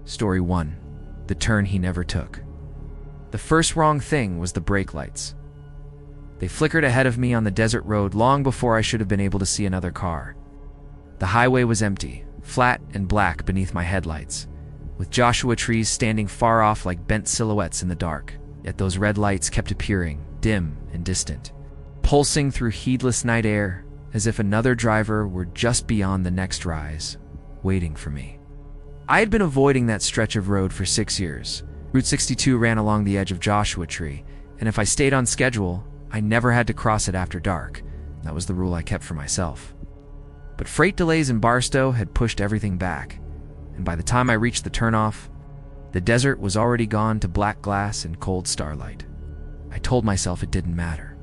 Story 1. The turn he never took. The first wrong thing was the brake lights. They flickered ahead of me on the desert road long before I should have been able to see another car. The highway was empty, flat and black beneath my headlights, with Joshua trees standing far off like bent silhouettes in the dark. Yet those red lights kept appearing, dim and distant, pulsing through heedless night air as if another driver were just beyond the next rise, waiting for me. I had been avoiding that stretch of road for 6 years. Route 62 ran along the edge of Joshua Tree, and if I stayed on schedule, I never had to cross it after dark. That was the rule I kept for myself. But freight delays in Barstow had pushed everything back, and by the time I reached the turnoff, the desert was already gone to black glass and cold starlight. I told myself it didn't matter.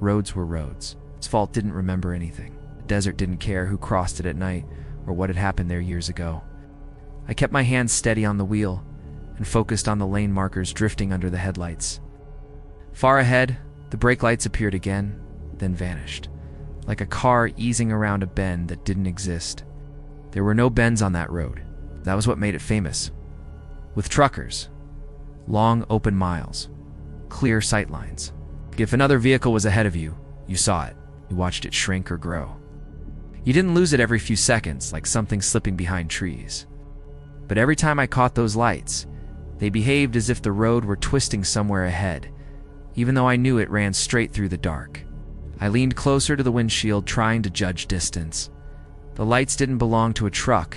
Roads were roads. Asphalt didn't remember anything. The desert didn't care who crossed it at night or what had happened there years ago. I kept my hands steady on the wheel and focused on the lane markers drifting under the headlights. Far ahead, the brake lights appeared again, then vanished, like a car easing around a bend that didn't exist. There were no bends on that road. That was what made it famous. With truckers, long open miles, clear sightlines. If another vehicle was ahead of you, you saw it. You watched it shrink or grow. You didn't lose it every few seconds like something slipping behind trees. But every time I caught those lights, they behaved as if the road were twisting somewhere ahead, even though I knew it ran straight through the dark. I leaned closer to the windshield, trying to judge distance. The lights didn't belong to a truck.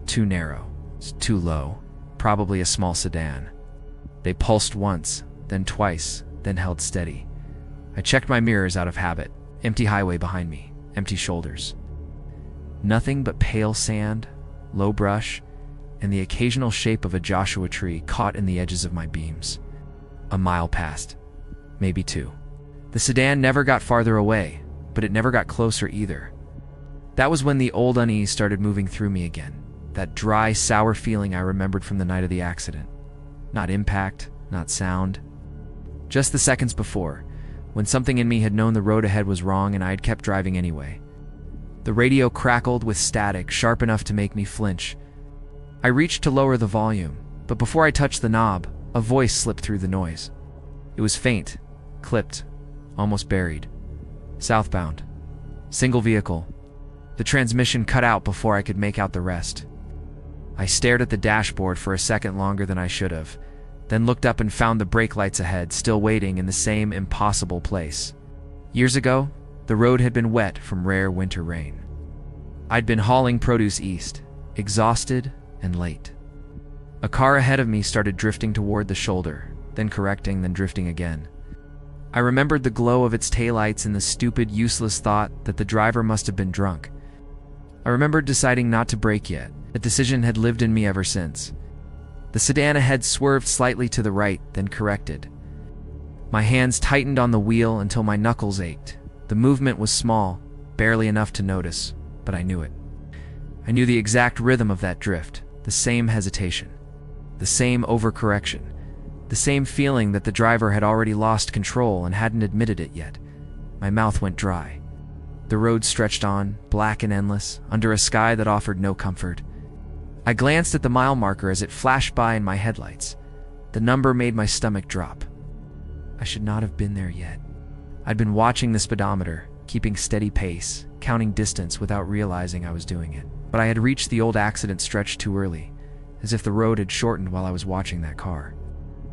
Too narrow, too low, probably a small sedan. They pulsed once, then twice, then held steady. I checked my mirrors out of habit. Empty highway behind me, empty shoulders. Nothing but pale sand, low brush, and the occasional shape of a Joshua tree caught in the edges of my beams. A mile passed, maybe 2. The sedan never got farther away, but it never got closer either. That was when the old unease started moving through me again, that dry, sour feeling I remembered from the night of the accident. Not impact, not sound. Just the seconds before, when something in me had known the road ahead was wrong and I had kept driving anyway. The radio crackled with static, sharp enough to make me flinch. I reached to lower the volume, but before I touched the knob, a voice slipped through the noise. It was faint, clipped, almost buried. Southbound. Single vehicle. The transmission cut out before I could make out the rest. I stared at the dashboard for a second longer than I should have, then looked up and found the brake lights ahead, still waiting in the same impossible place. Years ago, the road had been wet from rare winter rain. I'd been hauling produce east, exhausted and late. A car ahead of me started drifting toward the shoulder, then correcting, then drifting again. I remembered the glow of its taillights and the stupid, useless thought that the driver must have been drunk. I remembered deciding not to brake yet. The decision had lived in me ever since. The sedan ahead swerved slightly to the right, then corrected. My hands tightened on the wheel until my knuckles ached. The movement was small, barely enough to notice, but I knew it. I knew the exact rhythm of that drift, the same hesitation, the same overcorrection, the same feeling that the driver had already lost control and hadn't admitted it yet. My mouth went dry. The road stretched on, black and endless, under a sky that offered no comfort. I glanced at the mile marker as it flashed by in my headlights. The number made my stomach drop. I should not have been there yet. I'd been watching the speedometer, keeping steady pace, counting distance without realizing I was doing it. But I had reached the old accident stretch too early, as if the road had shortened while I was watching that car.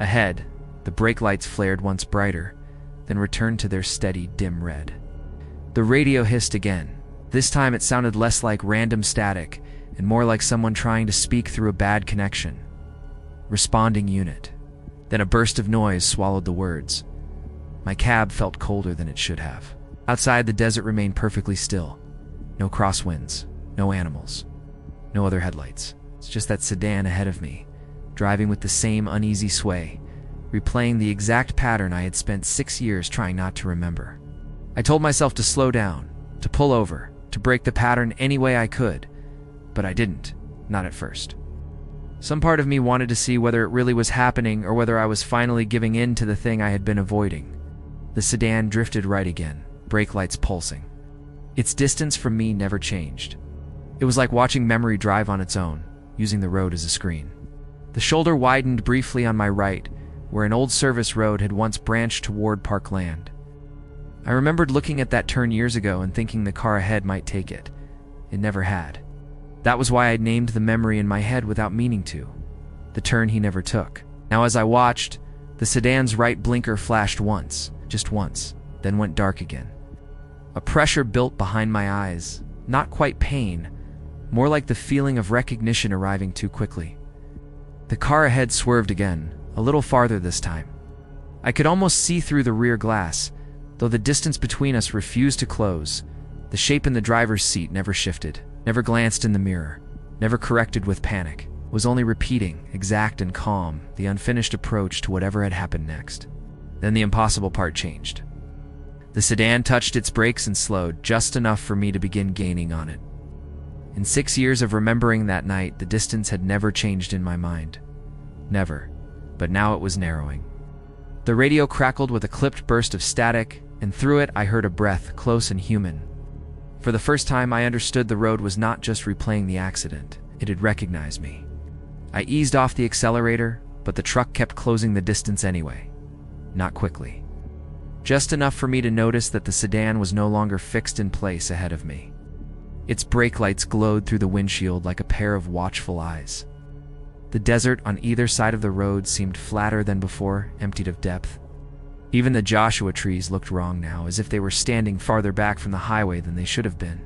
Ahead, the brake lights flared once brighter, then returned to their steady, dim red. The radio hissed again. This time it sounded less like random static and more like someone trying to speak through a bad connection. Responding unit. Then a burst of noise swallowed the words. My cab felt colder than it should have. Outside, the desert remained perfectly still. No crosswinds, no animals, no other headlights. It's just that sedan ahead of me, driving with the same uneasy sway, replaying the exact pattern I had spent 6 years trying not to remember. I told myself to slow down, to pull over, to break the pattern any way I could, but I didn't, not at first. Some part of me wanted to see whether it really was happening or whether I was finally giving in to the thing I had been avoiding. The sedan drifted right again, brake lights pulsing. Its distance from me never changed. It was like watching memory drive on its own, using the road as a screen. The shoulder widened briefly on my right, where an old service road had once branched toward parkland. I remembered looking at that turn years ago and thinking the car ahead might take it. It never had. That was why I'd named the memory in my head without meaning to. The turn he never took. Now as I watched, the sedan's right blinker flashed once, just once, then went dark again. A pressure built behind my eyes, not quite pain, more like the feeling of recognition arriving too quickly. The car ahead swerved again, a little farther this time. I could almost see through the rear glass, though the distance between us refused to close. The shape in the driver's seat never shifted, never glanced in the mirror, never corrected with panic, was only repeating, exact and calm, the unfinished approach to whatever had happened next. Then the impossible part changed. The sedan touched its brakes and slowed, just enough for me to begin gaining on it. In 6 years of remembering that night, the distance had never changed in my mind. Never. But now it was narrowing. The radio crackled with a clipped burst of static, and through it I heard a breath, close and human. For the first time I understood the road was not just replaying the accident, it had recognized me. I eased off the accelerator, but the truck kept closing the distance anyway. Not quickly. Just enough for me to notice that the sedan was no longer fixed in place ahead of me. Its brake lights glowed through the windshield like a pair of watchful eyes. The desert on either side of the road seemed flatter than before, emptied of depth. Even the Joshua trees looked wrong now, as if they were standing farther back from the highway than they should have been.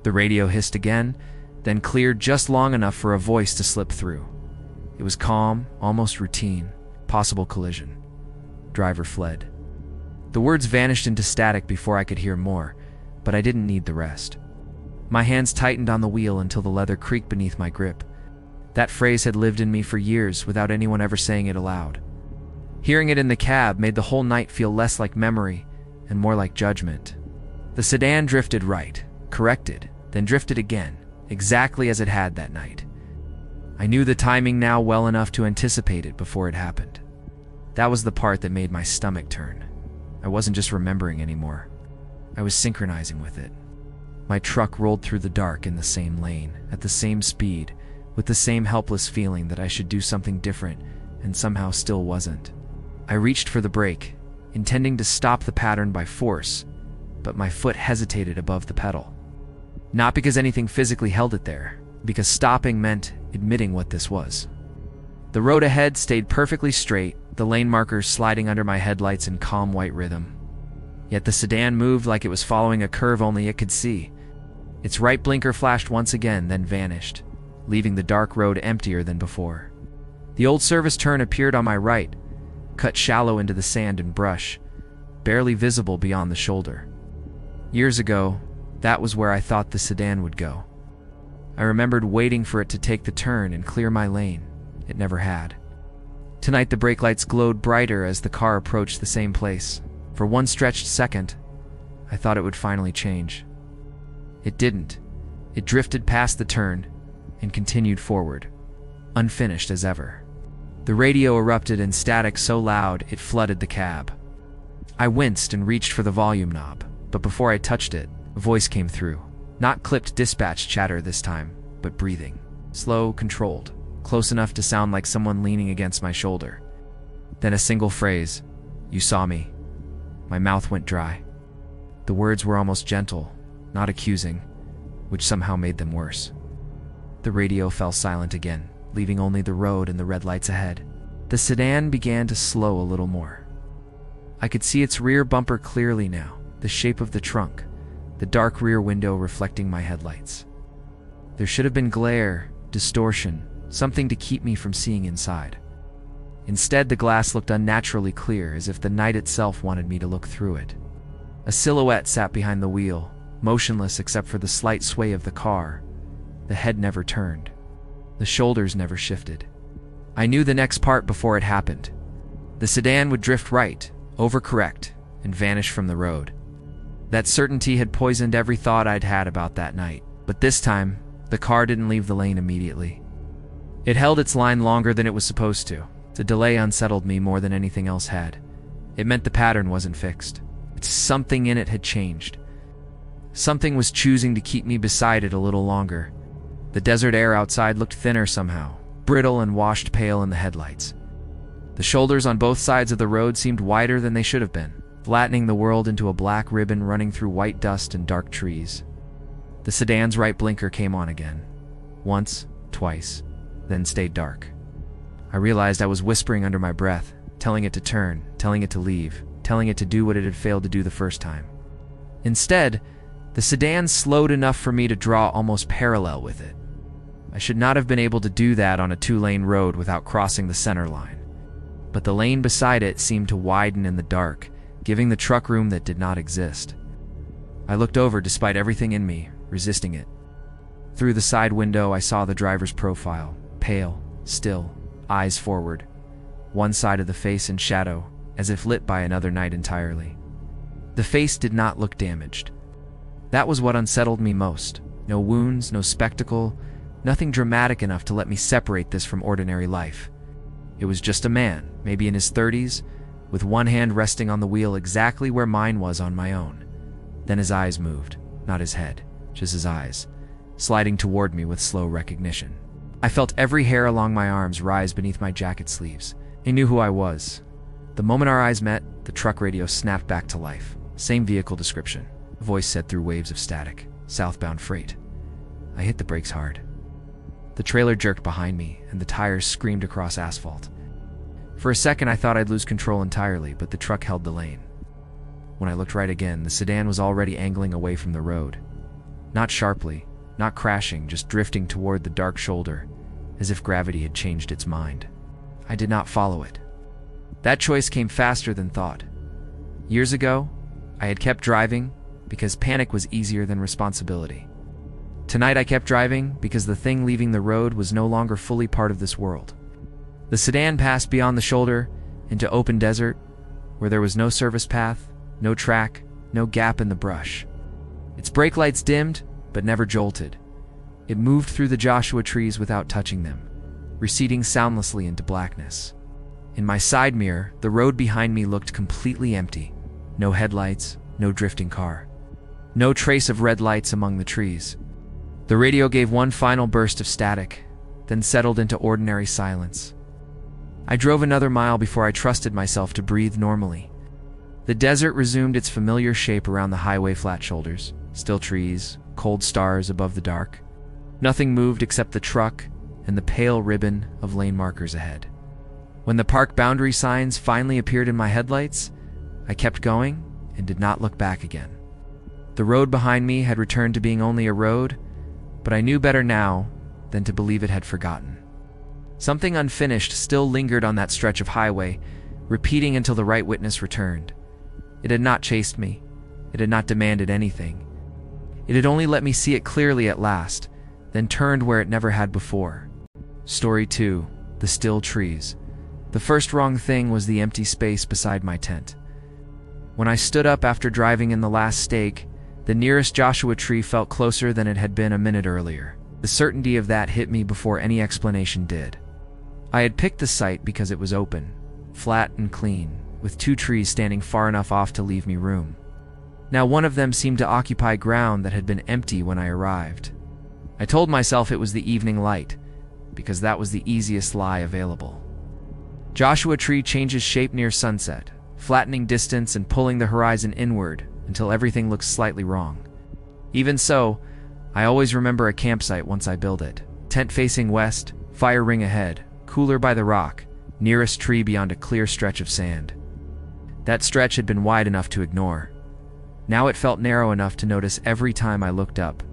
The radio hissed again, then cleared just long enough for a voice to slip through. It was calm, almost routine. Possible collision. Driver fled. The words vanished into static before I could hear more, but I didn't need the rest. My hands tightened on the wheel until the leather creaked beneath my grip. That phrase had lived in me for years without anyone ever saying it aloud. Hearing it in the cab made the whole night feel less like memory and more like judgment. The sedan drifted right, corrected, then drifted again, exactly as it had that night. I knew the timing now well enough to anticipate it before it happened. That was the part that made my stomach turn. I wasn't just remembering anymore. I was synchronizing with it. My truck rolled through the dark in the same lane, at the same speed, with the same helpless feeling that I should do something different, and somehow still wasn't. I reached for the brake, intending to stop the pattern by force, but my foot hesitated above the pedal. Not because anything physically held it there, because stopping meant admitting what this was. The road ahead stayed perfectly straight, the lane markers sliding under my headlights in calm white rhythm. Yet the sedan moved like it was following a curve only it could see. Its right blinker flashed once again, then vanished, leaving the dark road emptier than before. The old service turn appeared on my right, cut shallow into the sand and brush, barely visible beyond the shoulder. Years ago, that was where I thought the sedan would go. I remembered waiting for it to take the turn and clear my lane. It never had. Tonight the brake lights glowed brighter as the car approached the same place. For one stretched second, I thought it would finally change. It didn't. It drifted past the turn and continued forward, unfinished as ever. The radio erupted in static so loud it flooded the cab. I winced and reached for the volume knob, but before I touched it, a voice came through. Not clipped dispatch chatter this time, but breathing. Slow, controlled, close enough to sound like someone leaning against my shoulder. Then a single phrase, "You saw me." My mouth went dry. The words were almost gentle, not accusing, which somehow made them worse. The radio fell silent again, leaving only the road and the red lights ahead. The sedan began to slow a little more. I could see its rear bumper clearly now, the shape of the trunk, the dark rear window reflecting my headlights. There should have been glare, distortion, something to keep me from seeing inside. Instead, the glass looked unnaturally clear, as if the night itself wanted me to look through it. A silhouette sat behind the wheel, motionless except for the slight sway of the car. The head never turned. The shoulders never shifted. I knew the next part before it happened. The sedan would drift right, overcorrect, and vanish from the road. That certainty had poisoned every thought I'd had about that night. But this time, the car didn't leave the lane immediately. It held its line longer than it was supposed to. The delay unsettled me more than anything else had. It meant the pattern wasn't fixed. Something in it had changed. Something was choosing to keep me beside it a little longer. The desert air outside looked thinner somehow, brittle and washed pale in the headlights. The shoulders on both sides of the road seemed wider than they should have been, flattening the world into a black ribbon running through white dust and dark trees. The sedan's right blinker came on again. Once, twice, then stayed dark. I realized I was whispering under my breath, telling it to turn, telling it to leave, telling it to do what it had failed to do the first time. Instead, the sedan slowed enough for me to draw almost parallel with it. I should not have been able to do that on a 2-lane road without crossing the center line. But the lane beside it seemed to widen in the dark, giving the truck room that did not exist. I looked over despite everything in me, resisting it. Through the side window, I saw the driver's profile, pale, still, eyes forward, one side of the face in shadow, as if lit by another night entirely. The face did not look damaged. That was what unsettled me most. No wounds, no spectacle, nothing dramatic enough to let me separate this from ordinary life. It was just a man, maybe in his 30s, with one hand resting on the wheel exactly where mine was on my own. Then his eyes moved, not his head, just his eyes, sliding toward me with slow recognition. I felt every hair along my arms rise beneath my jacket sleeves. He knew who I was. The moment our eyes met, the truck radio snapped back to life. Same vehicle description. A voice said through waves of static, "Southbound freight." I hit the brakes hard. The trailer jerked behind me, and the tires screamed across asphalt. For a second, I thought I'd lose control entirely, but the truck held the lane. When I looked right again, the sedan was already angling away from the road. Not sharply, not crashing, just drifting toward the dark shoulder, as if gravity had changed its mind. I did not follow it. That choice came faster than thought. Years ago, I had kept driving because panic was easier than responsibility. Tonight I kept driving because the thing leaving the road was no longer fully part of this world. The sedan passed beyond the shoulder into open desert, where there was no service path, no track, no gap in the brush. Its brake lights dimmed, but never jolted. It moved through the Joshua trees without touching them, receding soundlessly into blackness. In my side mirror, the road behind me looked completely empty. No headlights, no drifting car. No trace of red lights among the trees. The radio gave one final burst of static, then settled into ordinary silence. I drove another mile before I trusted myself to breathe normally. The desert resumed its familiar shape around the highway flat shoulders, still trees, cold stars above the dark. Nothing moved except the truck and the pale ribbon of lane markers ahead. When the park boundary signs finally appeared in my headlights, I kept going and did not look back again. The road behind me had returned to being only a road, but I knew better now than to believe it had forgotten. Something unfinished still lingered on that stretch of highway, repeating until the right witness returned. It had not chased me. It had not demanded anything. It had only let me see it clearly at last, then turned where it never had before. Story 2. The still trees. The first wrong thing was the empty space beside my tent. When I stood up after driving in the last stake, the nearest Joshua tree felt closer than it had been a minute earlier. The certainty of that hit me before any explanation did. I had picked the site because it was open, flat and clean, with 2 trees standing far enough off to leave me room. Now one of them seemed to occupy ground that had been empty when I arrived. I told myself it was the evening light, because that was the easiest lie available. Joshua tree changes shape near sunset, flattening distance and pulling the horizon inward until everything looks slightly wrong. Even so, I always remember a campsite once I build it. Tent facing west, fire ring ahead, cooler by the rock, nearest tree beyond a clear stretch of sand. That stretch had been wide enough to ignore. Now it felt narrow enough to notice every time I looked up.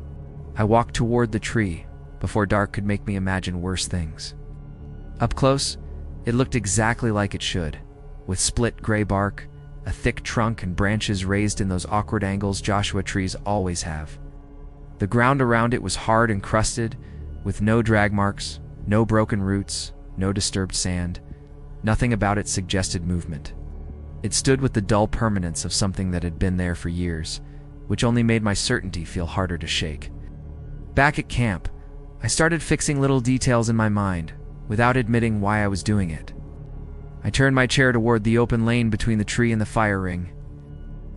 I walked toward the tree before dark could make me imagine worse things. Up close, it looked exactly like it should, with split gray bark, a thick trunk and branches raised in those awkward angles Joshua trees always have. The ground around it was hard and crusted, with no drag marks, no broken roots, no disturbed sand. Nothing about it suggested movement. It stood with the dull permanence of something that had been there for years, which only made my certainty feel harder to shake. Back at camp, I started fixing little details in my mind, without admitting why I was doing it. I turned my chair toward the open lane between the tree and the fire ring,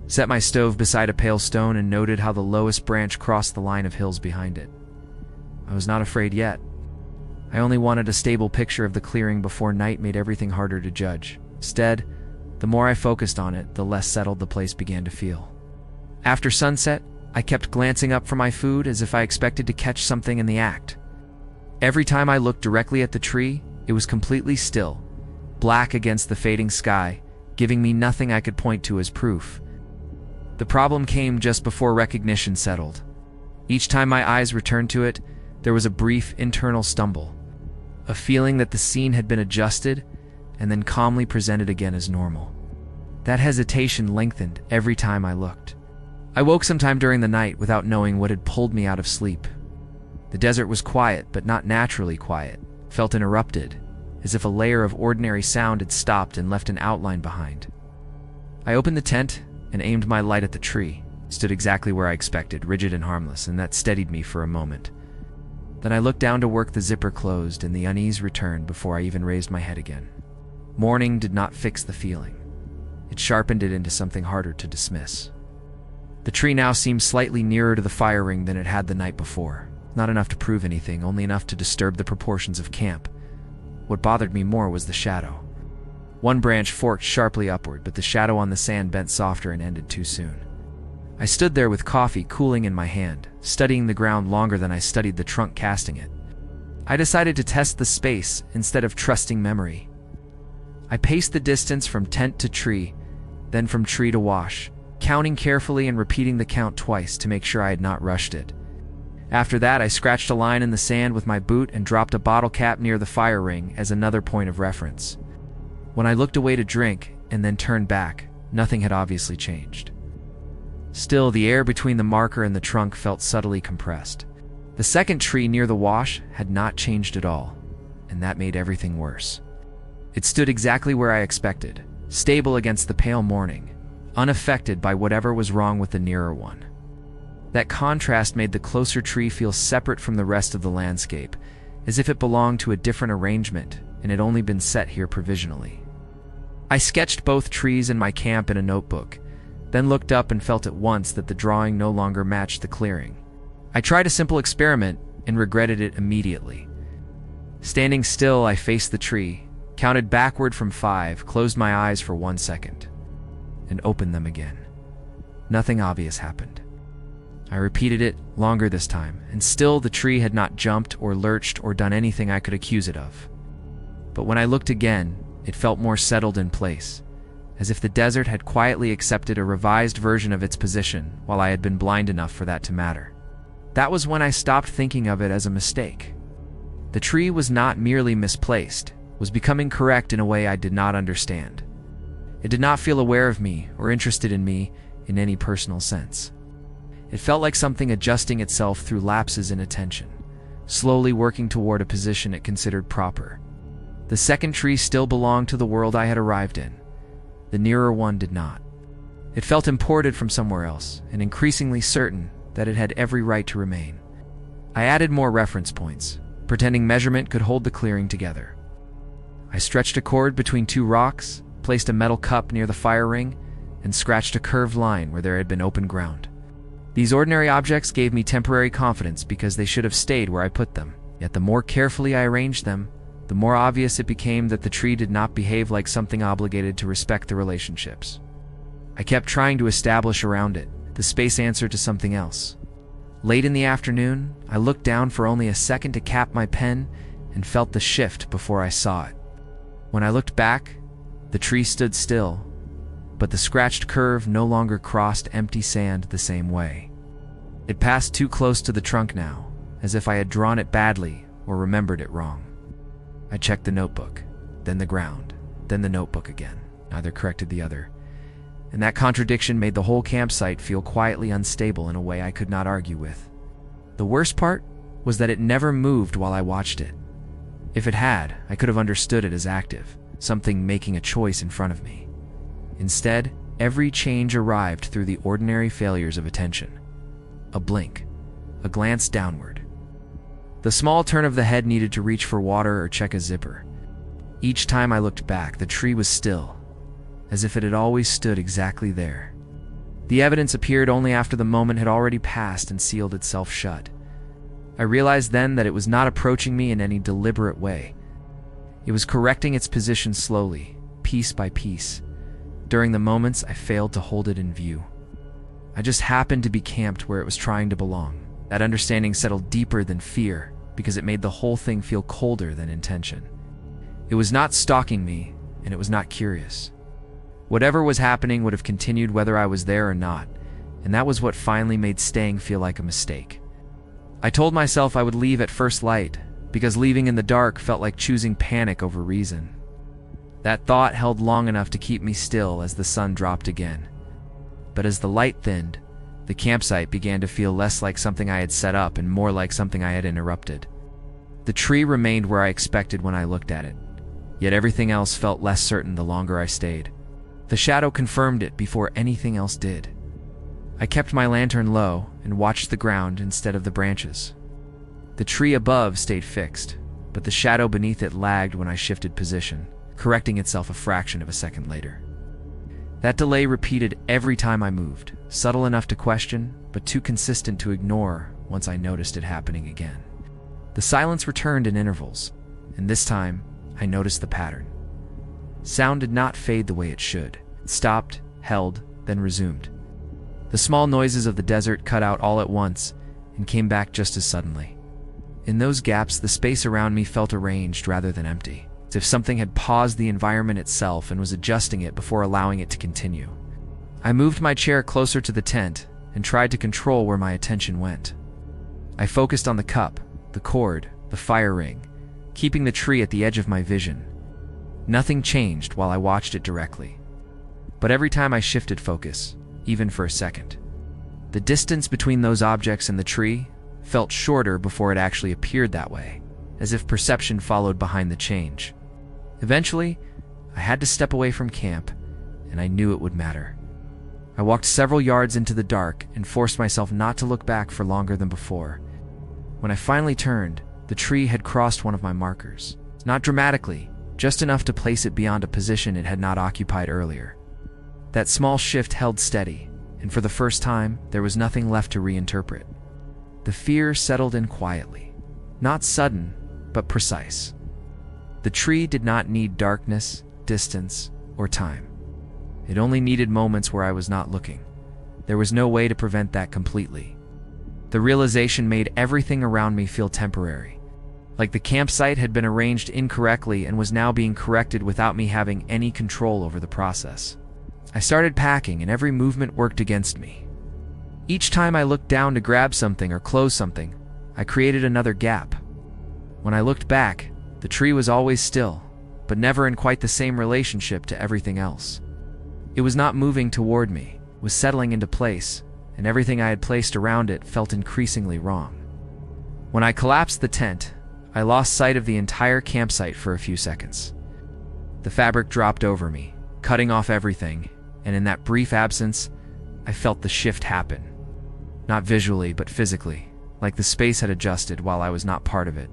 set my stove beside a pale stone, and noted how the lowest branch crossed the line of hills behind it. I was not afraid yet. I only wanted a stable picture of the clearing before night made everything harder to judge. Instead, the more I focused on it, the less settled the place began to feel. After sunset, I kept glancing up for my food as if I expected to catch something in the act. Every time I looked directly at the tree, it was completely still, black against the fading sky, giving me nothing I could point to as proof. The problem came just before recognition settled. Each time my eyes returned to it, there was a brief internal stumble, a feeling that the scene had been adjusted and then calmly presented again as normal. That hesitation lengthened every time I looked. I woke sometime during the night without knowing what had pulled me out of sleep. The desert was quiet, but not naturally quiet. It felt interrupted, as if a layer of ordinary sound had stopped and left an outline behind. I opened the tent and aimed my light at the tree. It stood exactly where I expected, rigid and harmless, and that steadied me for a moment. Then I looked down to work the zipper closed, and the unease returned before I even raised my head again. Morning did not fix the feeling. It sharpened it into something harder to dismiss. The tree now seemed slightly nearer to the fire ring than it had the night before. Not enough to prove anything, only enough to disturb the proportions of camp. What bothered me more was the shadow. One branch forked sharply upward, but the shadow on the sand bent softer and ended too soon. I stood there with coffee cooling in my hand, studying the ground longer than I studied the trunk casting it. I decided to test the space instead of trusting memory. I paced the distance from tent to tree, then from tree to wash, counting carefully and repeating the count twice to make sure I had not rushed it. After that, I scratched a line in the sand with my boot and dropped a bottle cap near the fire ring as another point of reference. When I looked away to drink and then turned back, nothing had obviously changed. Still, the air between the marker and the trunk felt subtly compressed. The second tree near the wash had not changed at all, and that made everything worse. It stood exactly where I expected, stable against the pale morning, unaffected by whatever was wrong with the nearer one. That contrast made the closer tree feel separate from the rest of the landscape, as if it belonged to a different arrangement and had only been set here provisionally. I sketched both trees in my camp in a notebook, then looked up and felt at once that the drawing no longer matched the clearing. I tried a simple experiment and regretted it immediately. Standing still, I faced the tree, counted backward from 5, closed my eyes for 1 second, and opened them again. Nothing obvious happened. I repeated it longer this time, and still the tree had not jumped or lurched or done anything I could accuse it of. But when I looked again, it felt more settled in place, as if the desert had quietly accepted a revised version of its position while I had been blind enough for that to matter. That was when I stopped thinking of it as a mistake. The tree was not merely misplaced, it was becoming correct in a way I did not understand. It did not feel aware of me or interested in me in any personal sense. It felt like something adjusting itself through lapses in attention, slowly working toward a position it considered proper. The second tree still belonged to the world I had arrived in. The nearer one did not. It felt imported from somewhere else, and increasingly certain that it had every right to remain. I added more reference points, pretending measurement could hold the clearing together. I stretched a cord between 2 rocks, placed a metal cup near the fire ring, and scratched a curved line where there had been open ground. These ordinary objects gave me temporary confidence because they should have stayed where I put them. Yet the more carefully I arranged them, the more obvious it became that the tree did not behave like something obligated to respect the relationships. I kept trying to establish around it the space answer to something else. Late in the afternoon, I looked down for only a second to cap my pen and felt the shift before I saw it. When I looked back, the tree stood still, but the scratched curve no longer crossed empty sand the same way. It passed too close to the trunk now, as if I had drawn it badly or remembered it wrong. I checked the notebook, then the ground, then the notebook again. Neither corrected the other, and that contradiction made the whole campsite feel quietly unstable in a way I could not argue with. The worst part was that it never moved while I watched it. If it had, I could have understood it as active, something making a choice in front of me. Instead, every change arrived through the ordinary failures of attention. A blink, a glance downward. The small turn of the head needed to reach for water or check a zipper. Each time I looked back, the tree was still, as if it had always stood exactly there. The evidence appeared only after the moment had already passed and sealed itself shut. I realized then that it was not approaching me in any deliberate way. It was correcting its position slowly, piece by piece. During the moments I failed to hold it in view, I just happened to be camped where it was trying to belong. That understanding settled deeper than fear because it made the whole thing feel colder than intention. It was not stalking me, and it was not curious. Whatever was happening would have continued whether I was there or not, and that was what finally made staying feel like a mistake. I told myself I would leave at first light, because leaving in the dark felt like choosing panic over reason. That thought held long enough to keep me still as the sun dropped again. But as the light thinned, the campsite began to feel less like something I had set up and more like something I had interrupted. The tree remained where I expected when I looked at it, yet everything else felt less certain the longer I stayed. The shadow confirmed it before anything else did. I kept my lantern low and watched the ground instead of the branches. The tree above stayed fixed, but the shadow beneath it lagged when I shifted position, correcting itself a fraction of a second later. That delay repeated every time I moved, subtle enough to question, but too consistent to ignore once I noticed it happening again. The silence returned in intervals, and this time I noticed the pattern. Sound did not fade the way it should. It stopped, held, then resumed. The small noises of the desert cut out all at once and came back just as suddenly. In those gaps, the space around me felt arranged rather than empty, as if something had paused the environment itself and was adjusting it before allowing it to continue. I moved my chair closer to the tent and tried to control where my attention went. I focused on the cup, the cord, the fire ring, keeping the tree at the edge of my vision. Nothing changed while I watched it directly. But every time I shifted focus, even for a second, the distance between those objects and the tree felt shorter before it actually appeared that way, as if perception followed behind the change. Eventually, I had to step away from camp, and I knew it would matter. I walked several yards into the dark and forced myself not to look back for longer than before. When I finally turned, the tree had crossed one of my markers. Not dramatically, just enough to place it beyond a position it had not occupied earlier. That small shift held steady, and for the first time, there was nothing left to reinterpret. The fear settled in quietly, not sudden, but precise. The tree did not need darkness, distance, or time. It only needed moments where I was not looking. There was no way to prevent that completely. The realization made everything around me feel temporary, like the campsite had been arranged incorrectly and was now being corrected without me having any control over the process. I started packing, and every movement worked against me. Each time I looked down to grab something or close something, I created another gap. When I looked back, the tree was always still, but never in quite the same relationship to everything else. It was not moving toward me, it was settling into place, and everything I had placed around it felt increasingly wrong. When I collapsed the tent, I lost sight of the entire campsite for a few seconds. The fabric dropped over me, cutting off everything, and in that brief absence, I felt the shift happen. Not visually, but physically, like the space had adjusted while I was not part of it.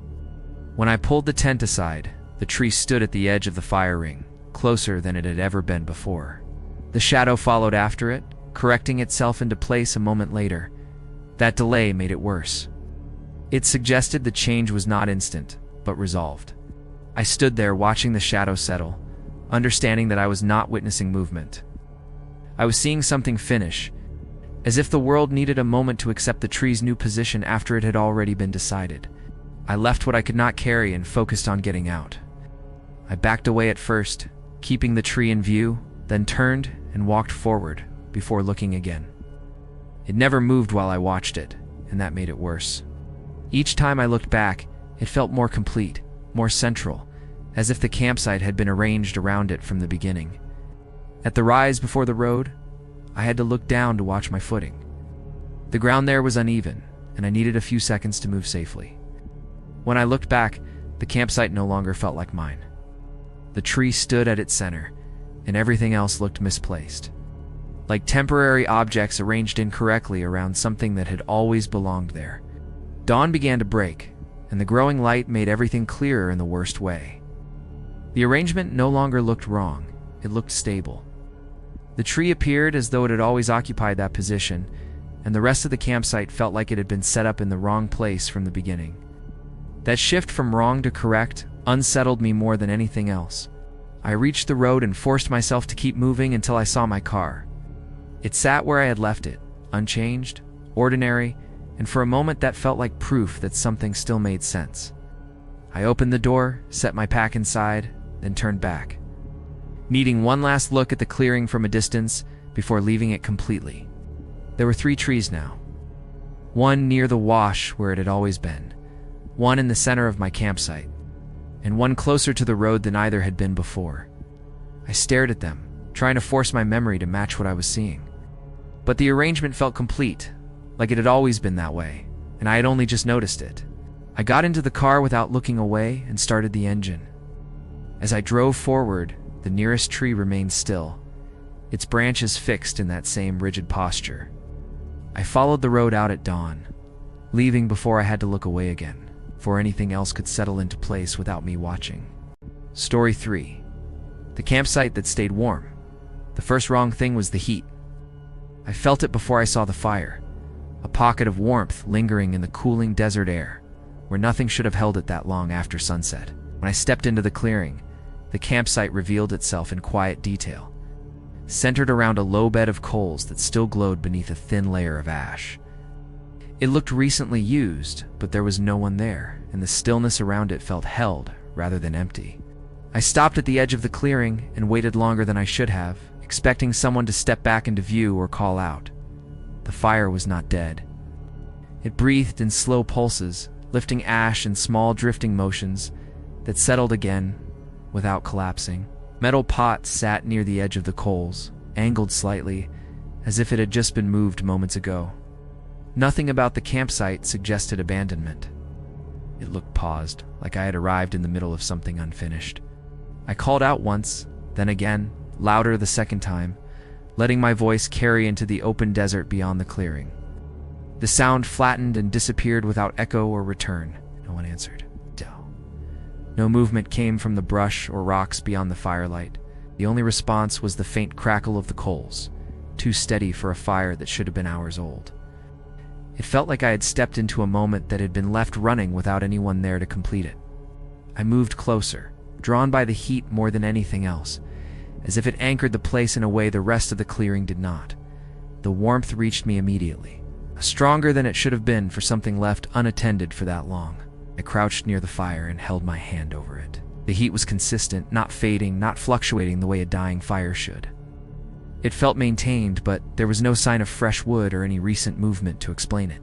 When I pulled the tent aside, the tree stood at the edge of the fire ring, closer than it had ever been before. The shadow followed after it, correcting itself into place a moment later. That delay made it worse. It suggested the change was not instant, but resolved. I stood there watching the shadow settle, understanding that I was not witnessing movement. I was seeing something finish, as if the world needed a moment to accept the tree's new position after it had already been decided. I left what I could not carry and focused on getting out. I backed away at first, keeping the tree in view, then turned and walked forward before looking again. It never moved while I watched it, and that made it worse. Each time I looked back, it felt more complete, more central, as if the campsite had been arranged around it from the beginning. At the rise before the road, I had to look down to watch my footing. The ground there was uneven, and I needed a few seconds to move safely. When I looked back, the campsite no longer felt like mine. The tree stood at its center, and everything else looked misplaced, like temporary objects arranged incorrectly around something that had always belonged there. Dawn began to break, and the growing light made everything clearer in the worst way. The arrangement no longer looked wrong, it looked stable. The tree appeared as though it had always occupied that position, and the rest of the campsite felt like it had been set up in the wrong place from the beginning. That shift from wrong to correct unsettled me more than anything else. I reached the road and forced myself to keep moving until I saw my car. It sat where I had left it, unchanged, ordinary, and for a moment that felt like proof that something still made sense. I opened the door, set my pack inside, then turned back, needing one last look at the clearing from a distance before leaving it completely. There were 3 trees now. One near the wash where it had always been, one in the center of my campsite, and one closer to the road than either had been before. I stared at them, trying to force my memory to match what I was seeing. But the arrangement felt complete, like it had always been that way, and I had only just noticed it. I got into the car without looking away and started the engine. As I drove forward, the nearest tree remained still, its branches fixed in that same rigid posture. I followed the road out at dawn, leaving before I had to look away again, for anything else could settle into place without me watching. Story 3. The campsite that stayed warm. The first wrong thing was the heat. I felt it before I saw the fire, a pocket of warmth lingering in the cooling desert air, where nothing should have held it that long after sunset. When I stepped into the clearing, the campsite revealed itself in quiet detail, centered around a low bed of coals that still glowed beneath a thin layer of ash. It looked recently used, but there was no one there, and the stillness around it felt held rather than empty. I stopped at the edge of the clearing and waited longer than I should have, expecting someone to step back into view or call out. The fire was not dead. It breathed in slow pulses, lifting ash in small drifting motions that settled again without collapsing. Metal pots sat near the edge of the coals, angled slightly, as if it had just been moved moments ago. Nothing about the campsite suggested abandonment. It looked paused, like I had arrived in the middle of something unfinished. I called out once, then again, louder the second time, letting my voice carry into the open desert beyond the clearing. The sound flattened and disappeared without echo or return. No one answered. No movement came from the brush or rocks beyond the firelight. The only response was the faint crackle of the coals, too steady for a fire that should have been hours old. It felt like I had stepped into a moment that had been left running without anyone there to complete it. I moved closer, drawn by the heat more than anything else, as if it anchored the place in a way the rest of the clearing did not. The warmth reached me immediately, stronger than it should have been for something left unattended for that long. I crouched near the fire and held my hand over it. The heat was consistent, not fading, not fluctuating the way a dying fire should. It felt maintained, but there was no sign of fresh wood or any recent movement to explain it.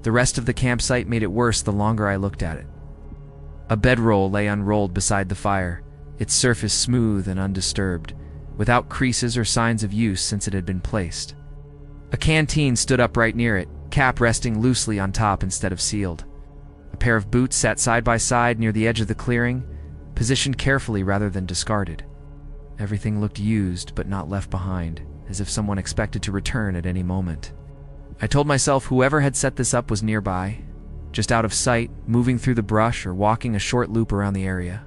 The rest of the campsite made it worse the longer I looked at it. A bedroll lay unrolled beside the fire, its surface smooth and undisturbed, without creases or signs of use since it had been placed. A canteen stood upright near it, cap resting loosely on top instead of sealed. A pair of boots sat side by side near the edge of the clearing, positioned carefully rather than discarded. Everything looked used but not left behind, as if someone expected to return at any moment. I told myself whoever had set this up was nearby, just out of sight, moving through the brush or walking a short loop around the area.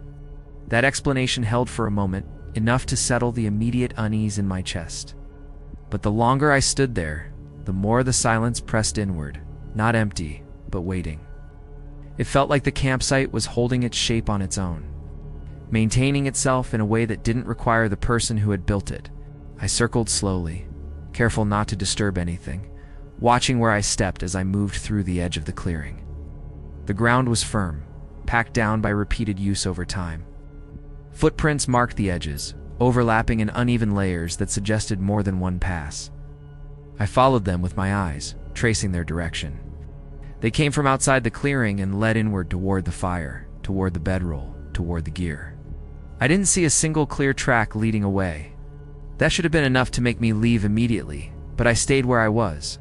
That explanation held for a moment, enough to settle the immediate unease in my chest. But the longer I stood there, the more the silence pressed inward, not empty, but waiting. It felt like the campsite was holding its shape on its own, maintaining itself in a way that didn't require the person who had built it. I circled slowly, careful not to disturb anything, watching where I stepped as I moved through the edge of the clearing. The ground was firm, packed down by repeated use over time. Footprints marked the edges, overlapping in uneven layers that suggested more than one pass. I followed them with my eyes, tracing their direction. They came from outside the clearing and led inward toward the fire, toward the bedroll, toward the gear. I didn't see a single clear track leading away. That should have been enough to make me leave immediately, but I stayed where I was.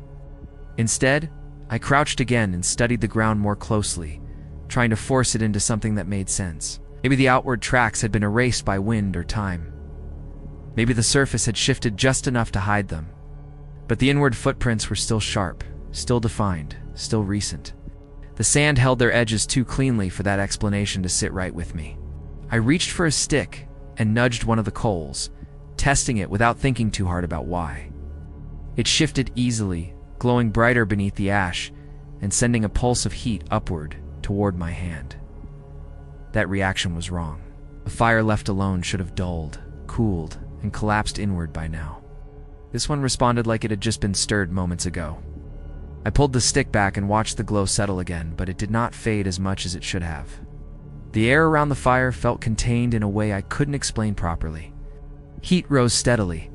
Instead, I crouched again and studied the ground more closely, trying to force it into something that made sense. Maybe the outward tracks had been erased by wind or time. Maybe the surface had shifted just enough to hide them. But the inward footprints were still sharp, still defined, still recent. The sand held their edges too cleanly for that explanation to sit right with me. I reached for a stick and nudged one of the coals, testing it without thinking too hard about why. It shifted easily, glowing brighter beneath the ash and sending a pulse of heat upward toward my hand. That reaction was wrong. A fire left alone should have dulled, cooled, and collapsed inward by now. This one responded like it had just been stirred moments ago. I pulled the stick back and watched the glow settle again, but it did not fade as much as it should have. The air around the fire felt contained in a way I couldn't explain properly. Heat rose steadily,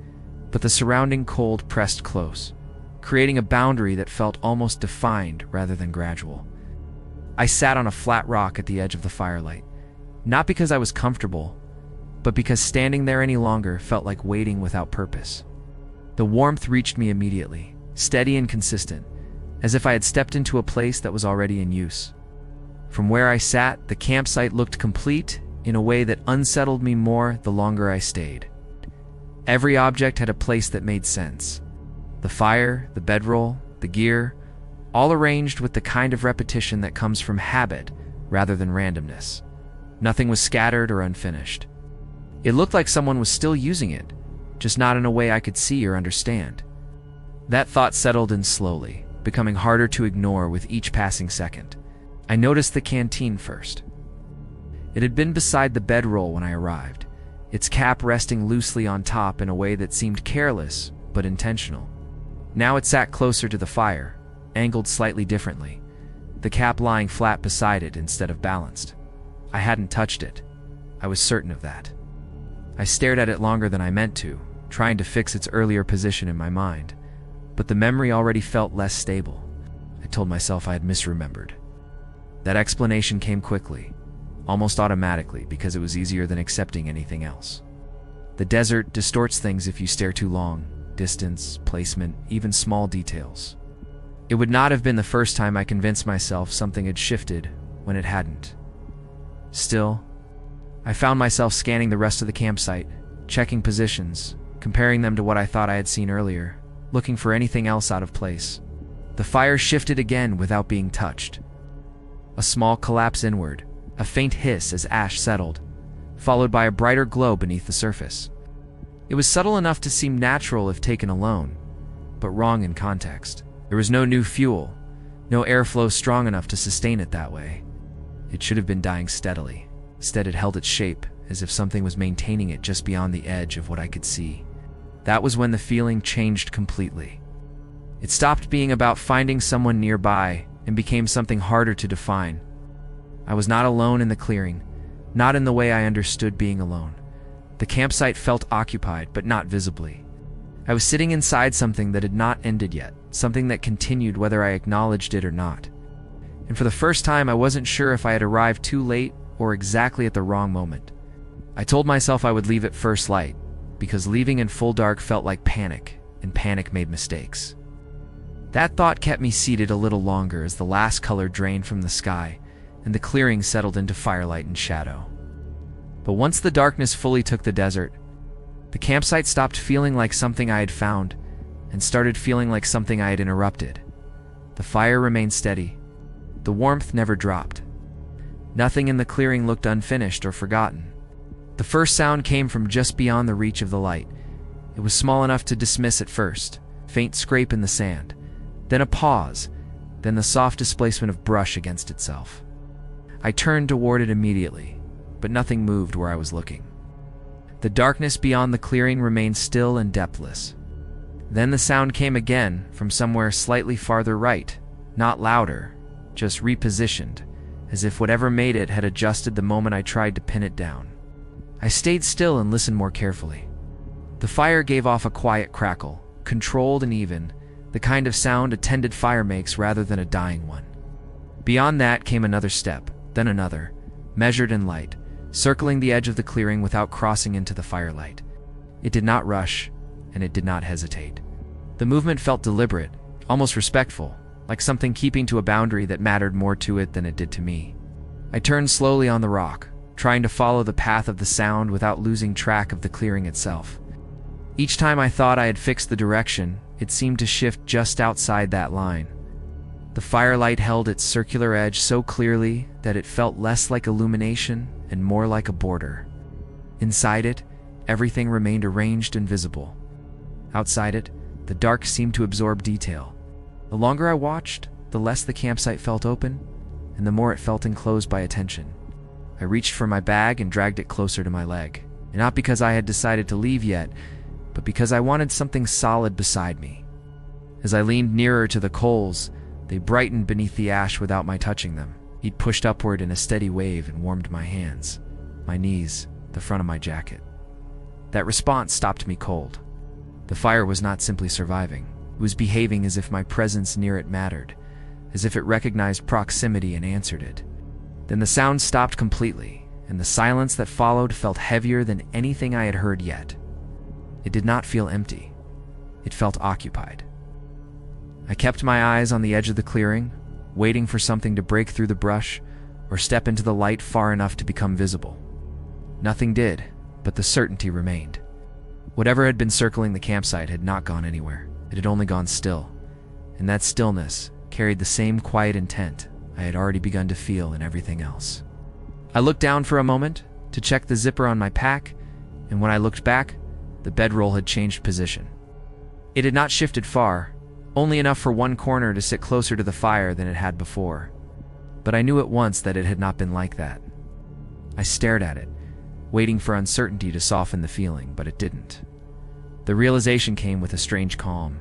but the surrounding cold pressed close, creating a boundary that felt almost defined rather than gradual. I sat on a flat rock at the edge of the firelight, not because I was comfortable, but because standing there any longer felt like waiting without purpose. The warmth reached me immediately, steady and consistent, as if I had stepped into a place that was already in use. From where I sat, the campsite looked complete in a way that unsettled me more the longer I stayed. Every object had a place that made sense. The fire, the bedroll, the gear, all arranged with the kind of repetition that comes from habit rather than randomness. Nothing was scattered or unfinished. It looked like someone was still using it, just not in a way I could see or understand. That thought settled in slowly, becoming harder to ignore with each passing second. I noticed the canteen first. It had been beside the bedroll when I arrived, its cap resting loosely on top in a way that seemed careless but intentional. Now it sat closer to the fire, angled slightly differently, the cap lying flat beside it instead of balanced. I hadn't touched it. I was certain of that. I stared at it longer than I meant to, trying to fix its earlier position in my mind, but the memory already felt less stable. I told myself I had misremembered. That explanation came quickly, almost automatically, because it was easier than accepting anything else. The desert distorts things if you stare too long, distance, placement, even small details. It would not have been the first time I convinced myself something had shifted when it hadn't. Still, I found myself scanning the rest of the campsite, checking positions, comparing them to what I thought I had seen earlier, looking for anything else out of place. The fire shifted again without being touched. A small collapse inward, a faint hiss as ash settled, followed by a brighter glow beneath the surface. It was subtle enough to seem natural if taken alone, but wrong in context. There was no new fuel, no airflow strong enough to sustain it that way. It should have been dying steadily. Instead, it held its shape, as if something was maintaining it just beyond the edge of what I could see. That was when the feeling changed completely. It stopped being about finding someone nearby and became something harder to define. I was not alone in the clearing, not in the way I understood being alone. The campsite felt occupied, but not visibly. I was sitting inside something that had not ended yet, something that continued whether I acknowledged it or not. And for the first time, I wasn't sure if I had arrived too late or exactly at the wrong moment. I told myself I would leave at first light, because leaving in full dark felt like panic, and panic made mistakes. That thought kept me seated a little longer as the last color drained from the sky, and the clearing settled into firelight and shadow. But once the darkness fully took the desert, the campsite stopped feeling like something I had found, and started feeling like something I had interrupted. The fire remained steady. The warmth never dropped. Nothing in the clearing looked unfinished or forgotten. The first sound came from just beyond the reach of the light. It was small enough to dismiss at first, faint scrape in the sand, then a pause, then the soft displacement of brush against itself. I turned toward it immediately, but nothing moved where I was looking. The darkness beyond the clearing remained still and depthless. Then the sound came again from somewhere slightly farther right, not louder, just repositioned, as if whatever made it had adjusted the moment I tried to pin it down. I stayed still and listened more carefully. The fire gave off a quiet crackle, controlled and even, the kind of sound a tended fire makes rather than a dying one. Beyond that came another step, then another, measured and light, circling the edge of the clearing without crossing into the firelight. It did not rush, and it did not hesitate. The movement felt deliberate, almost respectful, like something keeping to a boundary that mattered more to it than it did to me. I turned slowly on the rock, trying to follow the path of the sound without losing track of the clearing itself. Each time I thought I had fixed the direction, it seemed to shift just outside that line. The firelight held its circular edge so clearly that it felt less like illumination and more like a border. Inside it, everything remained arranged and visible. Outside it, the dark seemed to absorb detail. The longer I watched, the less the campsite felt open, and the more it felt enclosed by attention. I reached for my bag and dragged it closer to my leg, and not because I had decided to leave yet, but because I wanted something solid beside me. As I leaned nearer to the coals, they brightened beneath the ash without my touching them. Heat pushed upward in a steady wave and warmed my hands, my knees, the front of my jacket. That response stopped me cold. The fire was not simply surviving. It was behaving as if my presence near it mattered, as if it recognized proximity and answered it. Then the sound stopped completely, and the silence that followed felt heavier than anything I had heard yet. It did not feel empty. It felt occupied. I kept my eyes on the edge of the clearing, waiting for something to break through the brush or step into the light far enough to become visible. Nothing did, but the certainty remained. Whatever had been circling the campsite had not gone anywhere. It had only gone still, and that stillness carried the same quiet intent I had already begun to feel in everything else. I looked down for a moment to check the zipper on my pack, and when I looked back, the bedroll had changed position. It had not shifted far, only enough for one corner to sit closer to the fire than it had before. But I knew at once that it had not been like that. I stared at it, waiting for uncertainty to soften the feeling, but it didn't. The realization came with a strange calm.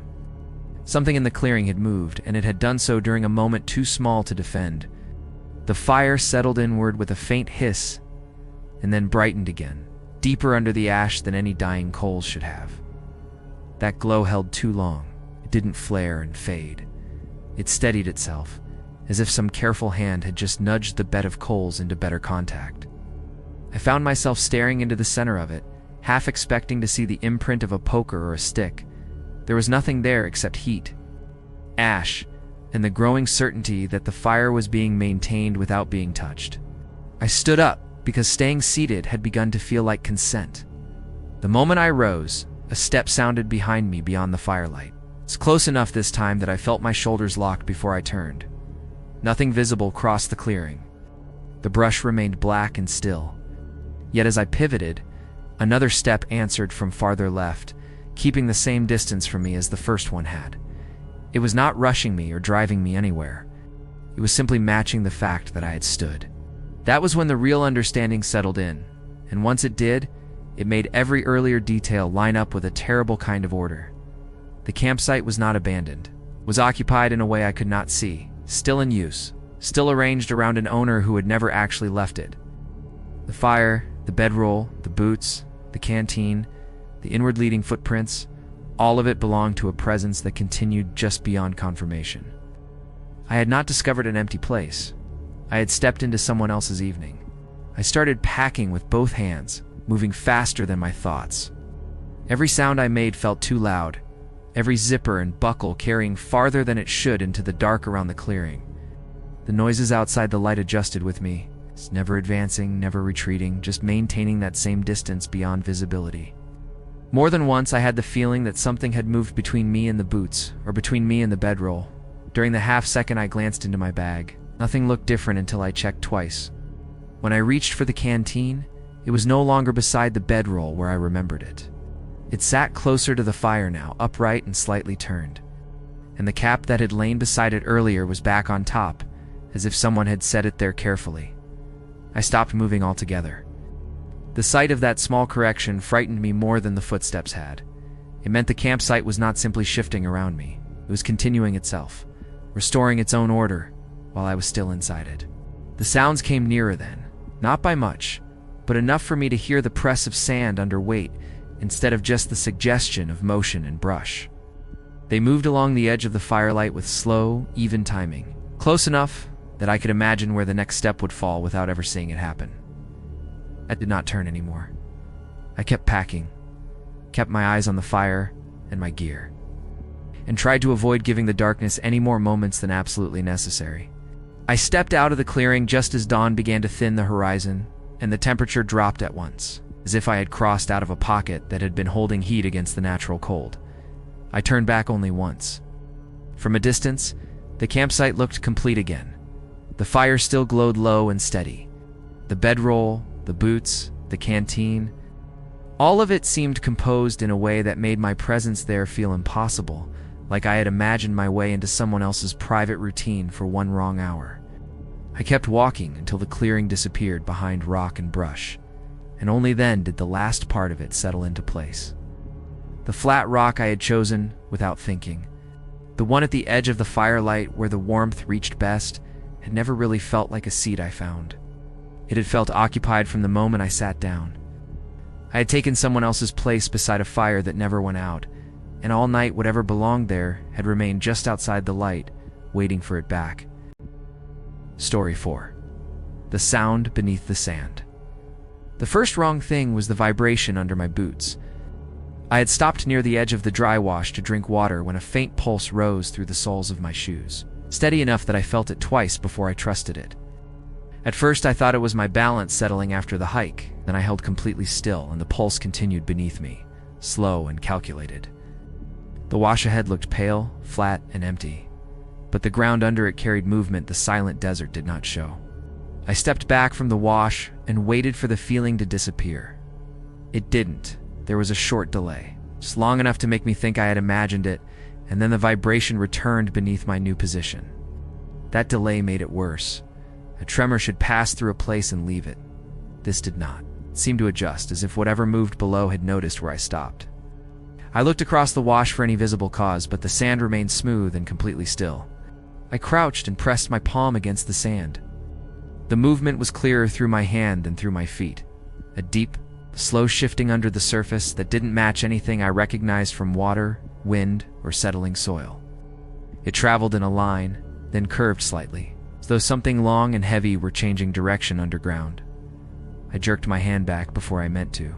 Something in the clearing had moved, and it had done so during a moment too small to defend. The fire settled inward with a faint hiss, and then brightened again, deeper under the ash than any dying coals should have. That glow held too long. It didn't flare and fade. It steadied itself, as if some careful hand had just nudged the bed of coals into better contact. I found myself staring into the center of it, half expecting to see the imprint of a poker or a stick. There was nothing there except heat, ash, and the growing certainty that the fire was being maintained without being touched. I stood up because staying seated had begun to feel like consent. The moment I rose, a step sounded behind me beyond the firelight. It's close enough this time that I felt my shoulders locked before I turned. Nothing visible crossed the clearing. The brush remained black and still. Yet as I pivoted, another step answered from farther left, keeping the same distance from me as the first one had. It was not rushing me or driving me anywhere. It was simply matching the fact that I had stood. That was when the real understanding settled in, and once it did, it made every earlier detail line up with a terrible kind of order. The campsite was not abandoned, was occupied in a way I could not see, still in use, still arranged around an owner who had never actually left it. The fire, the bedroll, the boots, the canteen, the inward-leading footprints, all of it belonged to a presence that continued just beyond confirmation. I had not discovered an empty place. I had stepped into someone else's evening. I started packing with both hands, moving faster than my thoughts. Every sound I made felt too loud, every zipper and buckle carrying farther than it should into the dark around the clearing. The noises outside the light adjusted with me, never advancing, never retreating, just maintaining that same distance beyond visibility. More than once I had the feeling that something had moved between me and the boots, or between me and the bedroll. During the half-second I glanced into my bag, nothing looked different until I checked twice. When I reached for the canteen, it was no longer beside the bedroll where I remembered it. It sat closer to the fire now, upright and slightly turned. And the cap that had lain beside it earlier was back on top, as if someone had set it there carefully. I stopped moving altogether. The sight of that small correction frightened me more than the footsteps had. It meant the campsite was not simply shifting around me. It was continuing itself, restoring its own order, while I was still inside it. The sounds came nearer then, not by much, but enough for me to hear the press of sand under weight instead of just the suggestion of motion and brush. They moved along the edge of the firelight with slow, even timing, close enough that I could imagine where the next step would fall without ever seeing it happen. I did not turn anymore. I kept packing, kept my eyes on the fire and my gear, and tried to avoid giving the darkness any more moments than absolutely necessary. I stepped out of the clearing just as dawn began to thin the horizon, and the temperature dropped at once, as if I had crossed out of a pocket that had been holding heat against the natural cold. I turned back only once. From a distance, the campsite looked complete again. The fire still glowed low and steady. The bedroll, the boots, the canteen, all of it seemed composed in a way that made my presence there feel impossible, like I had imagined my way into someone else's private routine for one wrong hour. I kept walking until the clearing disappeared behind rock and brush, and only then did the last part of it settle into place. The flat rock I had chosen without thinking, the one at the edge of the firelight where the warmth reached best, had never really felt like a seat I found. It had felt occupied from the moment I sat down. I had taken someone else's place beside a fire that never went out, and all night whatever belonged there had remained just outside the light, waiting for it back. Story 4. The sound beneath the sand. The first wrong thing was the vibration under my boots. I had stopped near the edge of the dry wash to drink water when a faint pulse rose through the soles of my shoes, steady enough that I felt it twice before I trusted it. At first I thought it was my balance settling after the hike, then I held completely still and the pulse continued beneath me, slow and calculated. The wash ahead looked pale, flat, and empty, but the ground under it carried movement the silent desert did not show. I stepped back from the wash and waited for the feeling to disappear. It didn't. There was a short delay, just long enough to make me think I had imagined it, and then the vibration returned beneath my new position. That delay made it worse. A tremor should pass through a place and leave it. This did not. It seemed to adjust, as if whatever moved below had noticed where I stopped. I looked across the wash for any visible cause, but the sand remained smooth and completely still. I crouched and pressed my palm against the sand. The movement was clearer through my hand than through my feet. A deep, slow shifting under the surface that didn't match anything I recognized from water, wind, or settling soil. It traveled in a line, then curved slightly, as though something long and heavy were changing direction underground. I jerked my hand back before I meant to.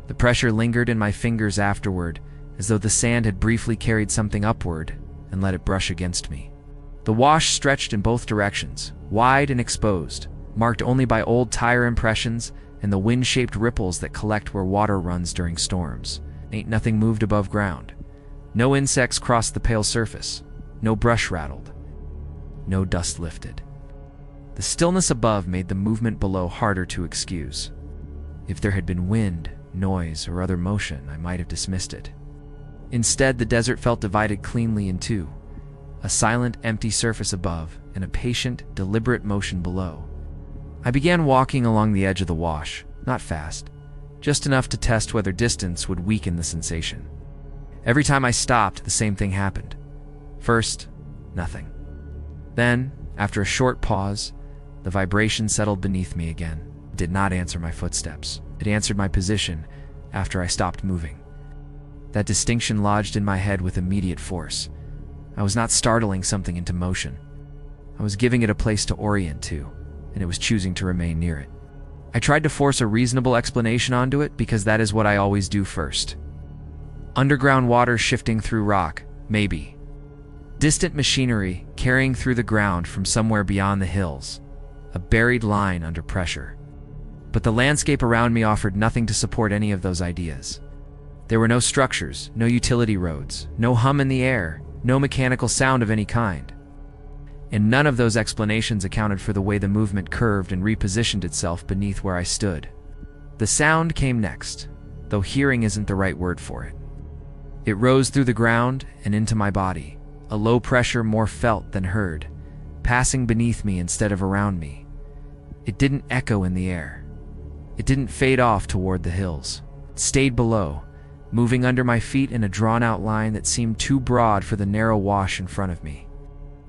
The pressure lingered in my fingers afterward, as though the sand had briefly carried something upward and let it brush against me. The wash stretched in both directions, wide and exposed, marked only by old tire impressions and the wind-shaped ripples that collect where water runs during storms. Ain't nothing moved above ground. No insects crossed the pale surface. No brush rattled. No dust lifted. The stillness above made the movement below harder to excuse. If there had been wind, noise, or other motion, I might have dismissed it. Instead, the desert felt divided cleanly in two. A silent, empty surface above, and a patient, deliberate motion below. I began walking along the edge of the wash, not fast, just enough to test whether distance would weaken the sensation. Every time I stopped, the same thing happened. First, nothing. Then, after a short pause, the vibration settled beneath me again. It did not answer my footsteps. It answered my position after I stopped moving. That distinction lodged in my head with immediate force. I was not startling something into motion. I was giving it a place to orient to, and it was choosing to remain near it. I tried to force a reasonable explanation onto it because that is what I always do first. Underground water shifting through rock, maybe. Distant machinery carrying through the ground from somewhere beyond the hills. A buried line under pressure. But the landscape around me offered nothing to support any of those ideas. There were no structures, no utility roads, no hum in the air, no mechanical sound of any kind. And none of those explanations accounted for the way the movement curved and repositioned itself beneath where I stood. The sound came next, though hearing isn't the right word for it. It rose through the ground and into my body, a low pressure more felt than heard, passing beneath me instead of around me. It didn't echo in the air. It didn't fade off toward the hills. It stayed below, moving under my feet in a drawn-out line that seemed too broad for the narrow wash in front of me.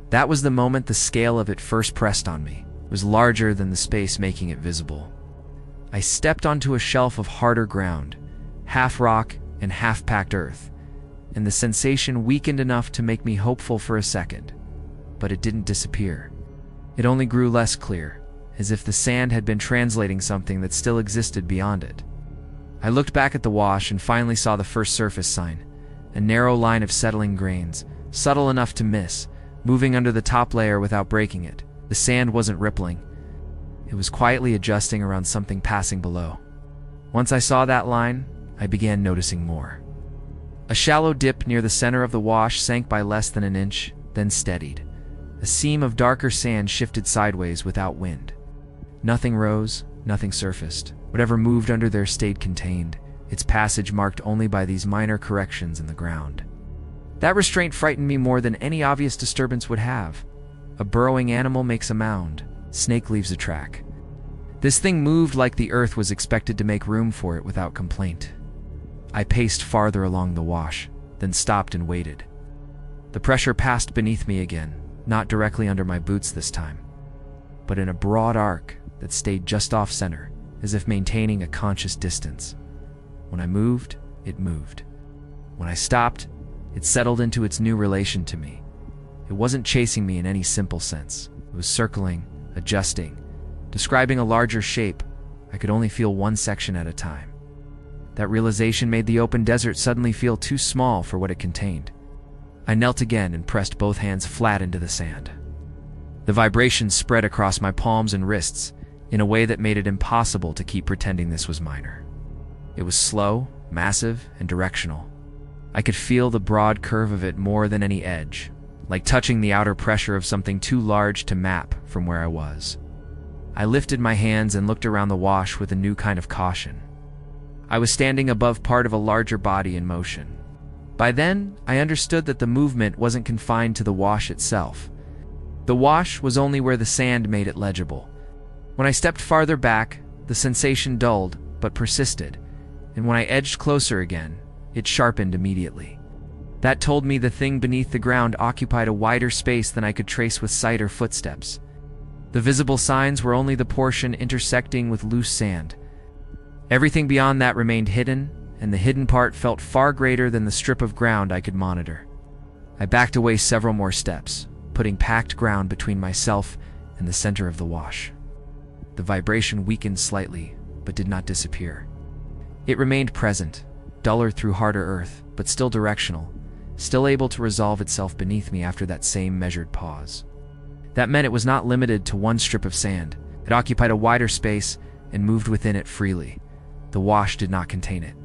That was the moment the scale of it first pressed on me. It was larger than the space making it visible. I stepped onto a shelf of harder ground, half rock and half packed earth, and the sensation weakened enough to make me hopeful for a second. But it didn't disappear. It only grew less clear, as if the sand had been translating something that still existed beyond it. I looked back at the wash and finally saw the first surface sign, a narrow line of settling grains, subtle enough to miss, moving under the top layer without breaking it. The sand wasn't rippling. It was quietly adjusting around something passing below. Once I saw that line, I began noticing more. A shallow dip near the center of the wash sank by less than an inch, then steadied. A seam of darker sand shifted sideways without wind. Nothing rose, nothing surfaced. Whatever moved under there stayed contained, its passage marked only by these minor corrections in the ground. That restraint frightened me more than any obvious disturbance would have. A burrowing animal makes a mound. Snake leaves a track. This thing moved like the earth was expected to make room for it without complaint. I paced farther along the wash, then stopped and waited. The pressure passed beneath me again, not directly under my boots this time, but in a broad arc that stayed just off-center, as if maintaining a conscious distance. When I moved, it moved. When I stopped, it settled into its new relation to me. It wasn't chasing me in any simple sense. It was circling, adjusting, describing a larger shape. I could only feel one section at a time. That realization made the open desert suddenly feel too small for what it contained. I knelt again and pressed both hands flat into the sand. The vibration spread across my palms and wrists in a way that made it impossible to keep pretending this was minor. It was slow, massive, and directional. I could feel the broad curve of it more than any edge, like touching the outer pressure of something too large to map from where I was. I lifted my hands and looked around the wash with a new kind of caution. I was standing above part of a larger body in motion. By then, I understood that the movement wasn't confined to the wash itself. The wash was only where the sand made it legible. When I stepped farther back, the sensation dulled but persisted, and when I edged closer again, it sharpened immediately. That told me the thing beneath the ground occupied a wider space than I could trace with sight or footsteps. The visible signs were only the portion intersecting with loose sand. Everything beyond that remained hidden, and the hidden part felt far greater than the strip of ground I could monitor. I backed away several more steps, putting packed ground between myself and the center of the wash. The vibration weakened slightly, but did not disappear. It remained present, duller through harder earth, but still directional, still able to resolve itself beneath me after that same measured pause. That meant it was not limited to one strip of sand. It occupied a wider space and moved within it freely. The wash did not contain it.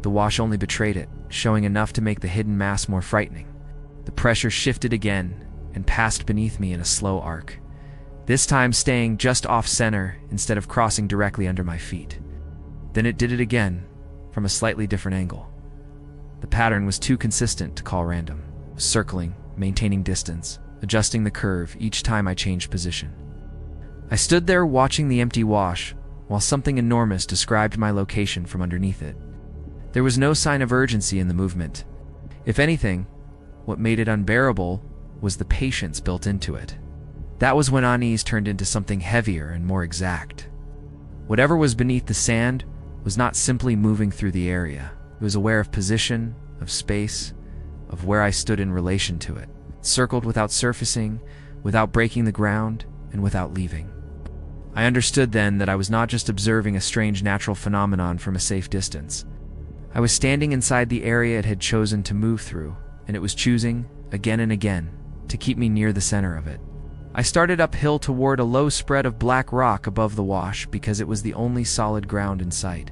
The wash only betrayed it, showing enough to make the hidden mass more frightening. The pressure shifted again and passed beneath me in a slow arc, this time staying just off-center instead of crossing directly under my feet. Then it did it again, from a slightly different angle. The pattern was too consistent to call random, circling, maintaining distance, adjusting the curve each time I changed position. I stood there watching the empty wash while something enormous described my location from underneath it. There was no sign of urgency in the movement. If anything, what made it unbearable was the patience built into it. That was when unease turned into something heavier and more exact. Whatever was beneath the sand was not simply moving through the area. It was aware of position, of space, of where I stood in relation to it. It circled without surfacing, without breaking the ground, and without leaving. I understood then that I was not just observing a strange natural phenomenon from a safe distance. I was standing inside the area it had chosen to move through, and it was choosing, again and again, to keep me near the center of it. I started uphill toward a low spread of black rock above the wash because it was the only solid ground in sight.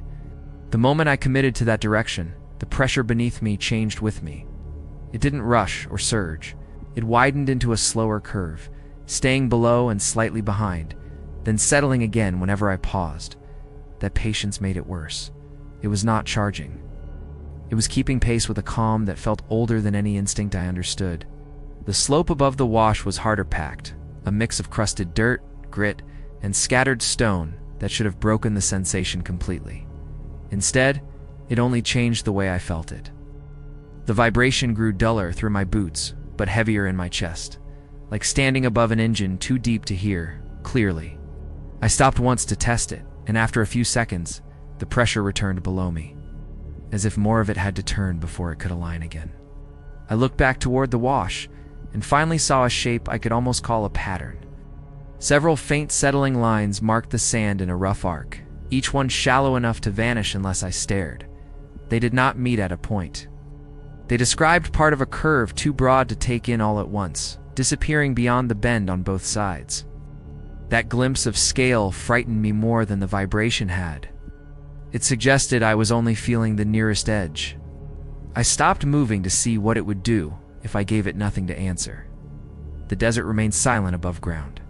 The moment I committed to that direction, the pressure beneath me changed with me. It didn't rush or surge. It widened into a slower curve, staying below and slightly behind, then settling again whenever I paused. That patience made it worse. It was not charging. It was keeping pace with a calm that felt older than any instinct I understood. The slope above the wash was harder packed, a mix of crusted dirt, grit, and scattered stone that should have broken the sensation completely. Instead, it only changed the way I felt it. The vibration grew duller through my boots, but heavier in my chest, like standing above an engine too deep to hear clearly. I stopped once to test it, and after a few seconds, the pressure returned below me, as if more of it had to turn before it could align again. I looked back toward the wash, and finally saw a shape I could almost call a pattern. Several faint settling lines marked the sand in a rough arc, each one shallow enough to vanish unless I stared. They did not meet at a point. They described part of a curve too broad to take in all at once, disappearing beyond the bend on both sides. That glimpse of scale frightened me more than the vibration had. It suggested I was only feeling the nearest edge. I stopped moving to see what it would do if I gave it nothing to answer. The desert remained silent above ground.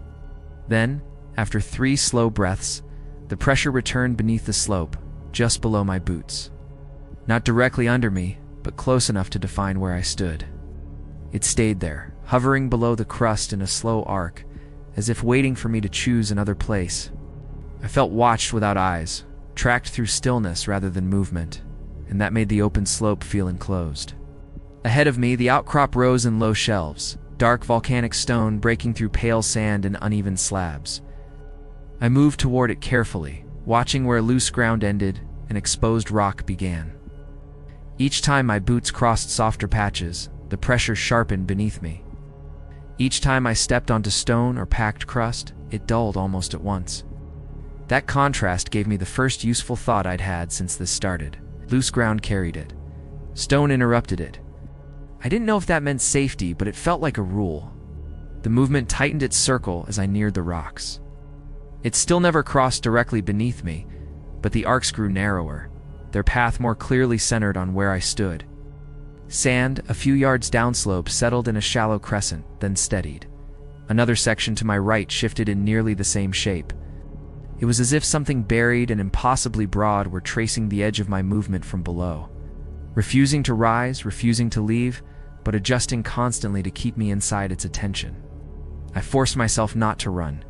Then, after 3 slow breaths, the pressure returned beneath the slope, just below my boots. Not directly under me, but close enough to define where I stood. It stayed there, hovering below the crust in a slow arc, as if waiting for me to choose another place. I felt watched without eyes, tracked through stillness rather than movement, and that made the open slope feel enclosed. Ahead of me, the outcrop rose in low shelves, dark volcanic stone breaking through pale sand and uneven slabs. I moved toward it carefully, watching where loose ground ended and exposed rock began. Each time my boots crossed softer patches, the pressure sharpened beneath me. Each time I stepped onto stone or packed crust, it dulled almost at once. That contrast gave me the first useful thought I'd had since this started. Loose ground carried it. Stone interrupted it. I didn't know if that meant safety, but it felt like a rule. The movement tightened its circle as I neared the rocks. It still never crossed directly beneath me, but the arcs grew narrower, their path more clearly centered on where I stood. Sand, a few yards downslope, settled in a shallow crescent, then steadied. Another section to my right shifted in nearly the same shape. It was as if something buried and impossibly broad were tracing the edge of my movement from below. Refusing to rise, refusing to leave, but adjusting constantly to keep me inside its attention. I forced myself not to run.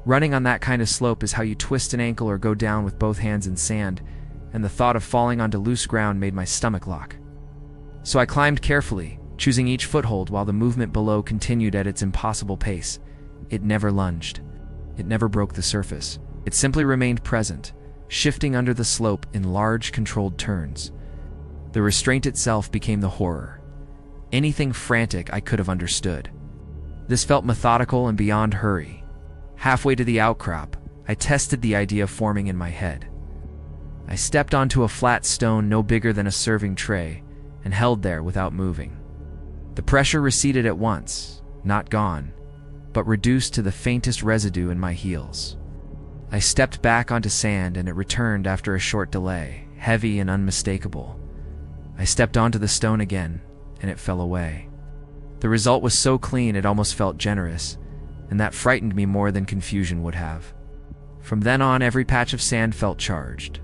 Running on that kind of slope is how you twist an ankle or go down with both hands in sand, and the thought of falling onto loose ground made my stomach lock. So I climbed carefully, choosing each foothold while the movement below continued at its impossible pace. It never lunged. It never broke the surface. It simply remained present, shifting under the slope in large, controlled turns. The restraint itself became the horror. Anything frantic I could have understood. This felt methodical and beyond hurry. Halfway to the outcrop, I tested the idea forming in my head. I stepped onto a flat stone no bigger than a serving tray and held there without moving. The pressure receded at once, not gone, but reduced to the faintest residue in my heels. I stepped back onto sand and it returned after a short delay, heavy and unmistakable. I stepped onto the stone again, and it fell away. The result was so clean it almost felt generous, and that frightened me more than confusion would have. From then on, every patch of sand felt charged.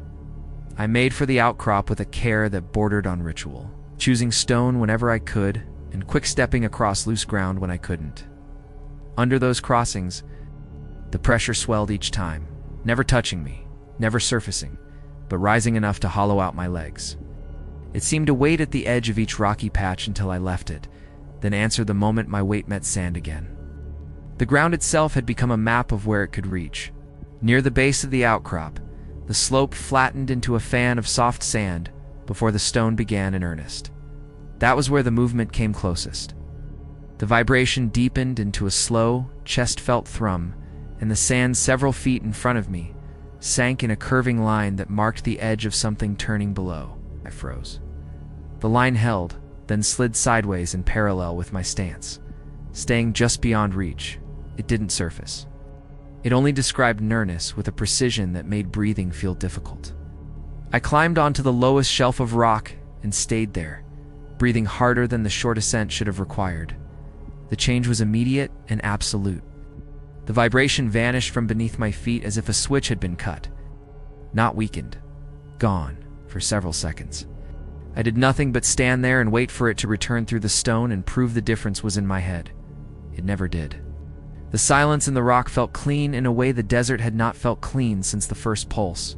I made for the outcrop with a care that bordered on ritual, choosing stone whenever I could, and quick-stepping across loose ground when I couldn't. Under those crossings, the pressure swelled each time, never touching me, never surfacing, but rising enough to hollow out my legs. It seemed to wait at the edge of each rocky patch until I left it, then answer the moment my weight met sand again. The ground itself had become a map of where it could reach. Near the base of the outcrop, the slope flattened into a fan of soft sand before the stone began in earnest. That was where the movement came closest. The vibration deepened into a slow, chest-felt thrum, and the sand several feet in front of me sank in a curving line that marked the edge of something turning below. I froze. The line held, then slid sideways in parallel with my stance, staying just beyond reach. It didn't surface. It only described nearness with a precision that made breathing feel difficult. I climbed onto the lowest shelf of rock and stayed there, breathing harder than the short ascent should have required. The change was immediate and absolute. The vibration vanished from beneath my feet as if a switch had been cut. Not weakened. Gone, for several seconds. I did nothing but stand there and wait for it to return through the stone and prove the difference was in my head. It never did. The silence in the rock felt clean in a way the desert had not felt clean since the first pulse.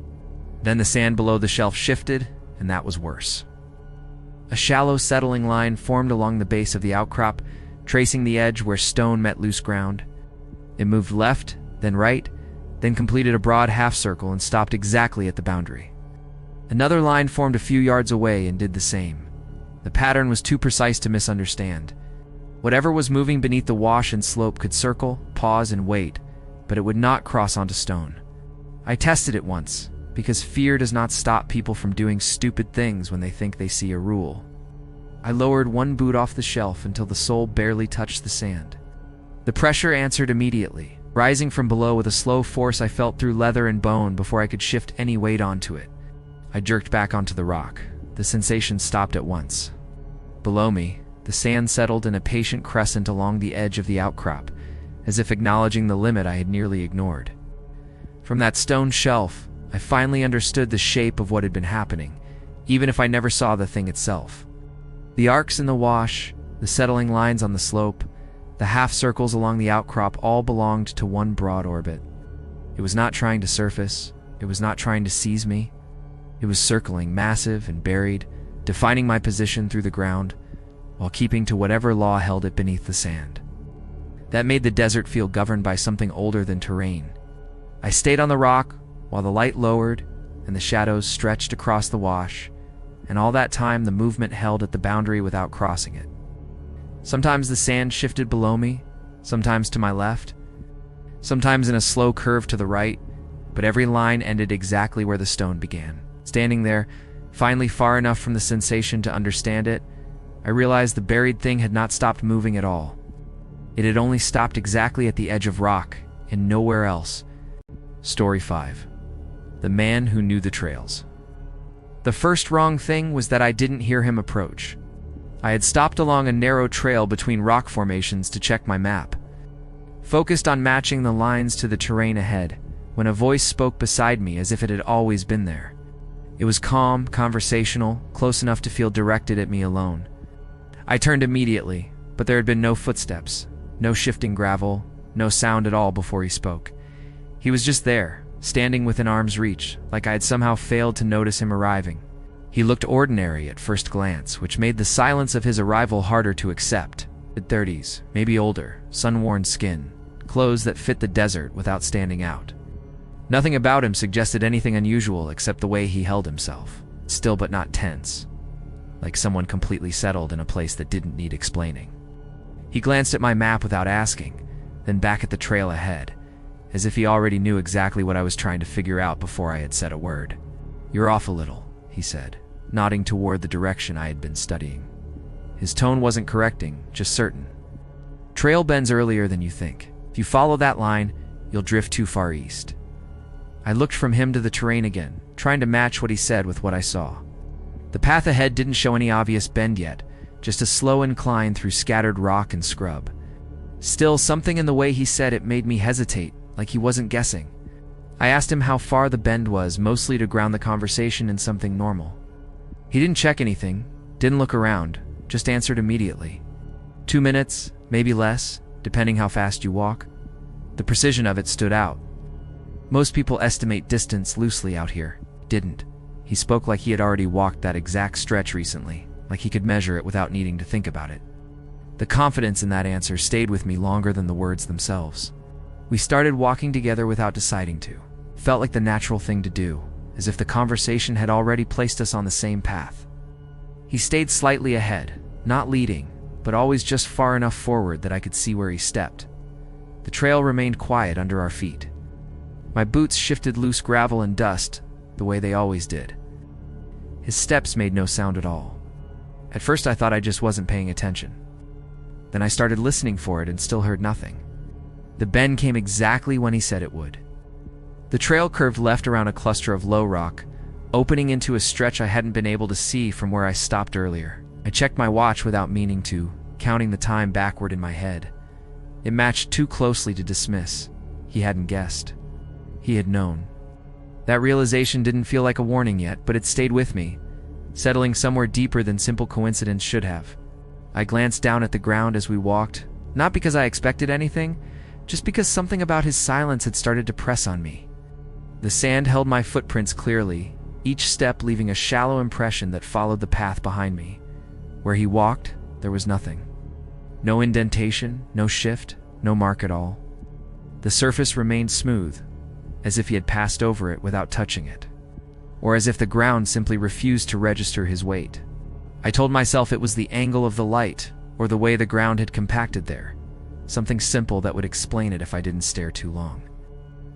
Then the sand below the shelf shifted, and that was worse. A shallow settling line formed along the base of the outcrop, tracing the edge where stone met loose ground. It moved left, then right, then completed a broad half-circle and stopped exactly at the boundary. Another line formed a few yards away and did the same. The pattern was too precise to misunderstand. Whatever was moving beneath the wash and slope could circle, pause, and wait, but it would not cross onto stone. I tested it once, because fear does not stop people from doing stupid things when they think they see a rule. I lowered one boot off the shelf until the sole barely touched the sand. The pressure answered immediately, rising from below with a slow force I felt through leather and bone before I could shift any weight onto it. I jerked back onto the rock. The sensation stopped at once. Below me, the sand settled in a patient crescent along the edge of the outcrop, as if acknowledging the limit I had nearly ignored. From that stone shelf, I finally understood the shape of what had been happening, even if I never saw the thing itself. The arcs in the wash, the settling lines on the slope, the half circles along the outcrop all belonged to one broad orbit. It was not trying to surface. It was not trying to seize me. It was circling, massive and buried, defining my position through the ground, while keeping to whatever law held it beneath the sand. That made the desert feel governed by something older than terrain. I stayed on the rock while the light lowered and the shadows stretched across the wash, and all that time the movement held at the boundary without crossing it. Sometimes the sand shifted below me, sometimes to my left, sometimes in a slow curve to the right, but every line ended exactly where the stone began. Standing there, finally far enough from the sensation to understand it, I realized the buried thing had not stopped moving at all. It had only stopped exactly at the edge of rock and nowhere else. Story 5. The Man Who Knew the Trails. The first wrong thing was that I didn't hear him approach. I had stopped along a narrow trail between rock formations to check my map, focused on matching the lines to the terrain ahead, when a voice spoke beside me as if it had always been there. It was calm, conversational, close enough to feel directed at me alone. I turned immediately, but there had been no footsteps, no shifting gravel, no sound at all before he spoke. He was just there, standing within arm's reach, like I had somehow failed to notice him arriving. He looked ordinary at first glance, which made the silence of his arrival harder to accept. Mid-30s, maybe older, sun-worn skin, clothes that fit the desert without standing out. Nothing about him suggested anything unusual except the way he held himself, still but not tense, like someone completely settled in a place that didn't need explaining. He glanced at my map without asking, then back at the trail ahead, as if he already knew exactly what I was trying to figure out before I had said a word. "You're off a little," he said, nodding toward the direction I had been studying. His tone wasn't correcting, just certain. "Trail bends earlier than you think. If you follow that line, you'll drift too far east." I looked from him to the terrain again, trying to match what he said with what I saw. The path ahead didn't show any obvious bend yet, just a slow incline through scattered rock and scrub. Still, something in the way he said it made me hesitate, like he wasn't guessing. I asked him how far the bend was, mostly to ground the conversation in something normal. He didn't check anything, didn't look around, just answered immediately. 2 minutes, maybe less, depending how fast you walk. The precision of it stood out. Most people estimate distance loosely out here. Didn't. He spoke like he had already walked that exact stretch recently, like he could measure it without needing to think about it. The confidence in that answer stayed with me longer than the words themselves. We started walking together without deciding to. Felt like the natural thing to do, as if the conversation had already placed us on the same path. He stayed slightly ahead, not leading, but always just far enough forward that I could see where he stepped. The trail remained quiet under our feet. My boots shifted loose gravel and dust, the way they always did. His steps made no sound at all. At first I thought I just wasn't paying attention. Then I started listening for it and still heard nothing. The bend came exactly when he said it would. The trail curved left around a cluster of low rock, opening into a stretch I hadn't been able to see from where I stopped earlier. I checked my watch without meaning to, counting the time backward in my head. It matched too closely to dismiss. He hadn't guessed. He had known. That realization didn't feel like a warning yet, but it stayed with me, settling somewhere deeper than simple coincidence should have. I glanced down at the ground as we walked, not because I expected anything, just because something about his silence had started to press on me. The sand held my footprints clearly, each step leaving a shallow impression that followed the path behind me. Where he walked, there was nothing. No indentation, no shift, no mark at all. The surface remained smooth, as if he had passed over it without touching it, or as if the ground simply refused to register his weight. I told myself it was the angle of the light, or the way the ground had compacted there, something simple that would explain it if I didn't stare too long.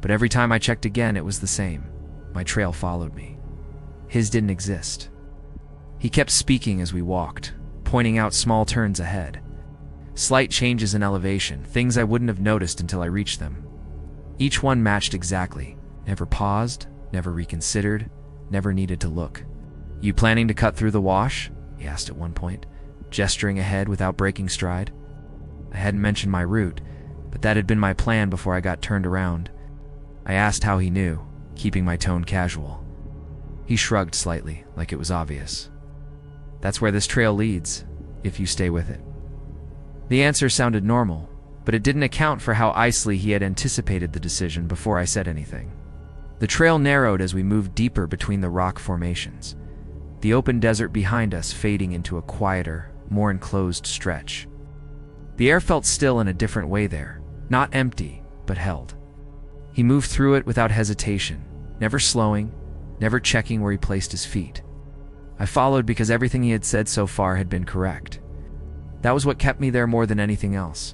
But every time I checked again, it was the same. My trail followed me. His didn't exist. He kept speaking as we walked, pointing out small turns ahead. Slight changes in elevation, things I wouldn't have noticed until I reached them. Each one matched exactly. Never paused, never reconsidered, never needed to look. "You planning to cut through the wash?" he asked at one point, gesturing ahead without breaking stride. I hadn't mentioned my route, but that had been my plan before I got turned around. I asked how he knew, keeping my tone casual. He shrugged slightly, like it was obvious. That's where this trail leads, if you stay with it. The answer sounded normal, but it didn't account for how icily he had anticipated the decision before I said anything. The trail narrowed as we moved deeper between the rock formations, the open desert behind us fading into a quieter, more enclosed stretch. The air felt still in a different way there, not empty, but held. He moved through it without hesitation, never slowing, never checking where he placed his feet. I followed because everything he had said so far had been correct. That was what kept me there more than anything else.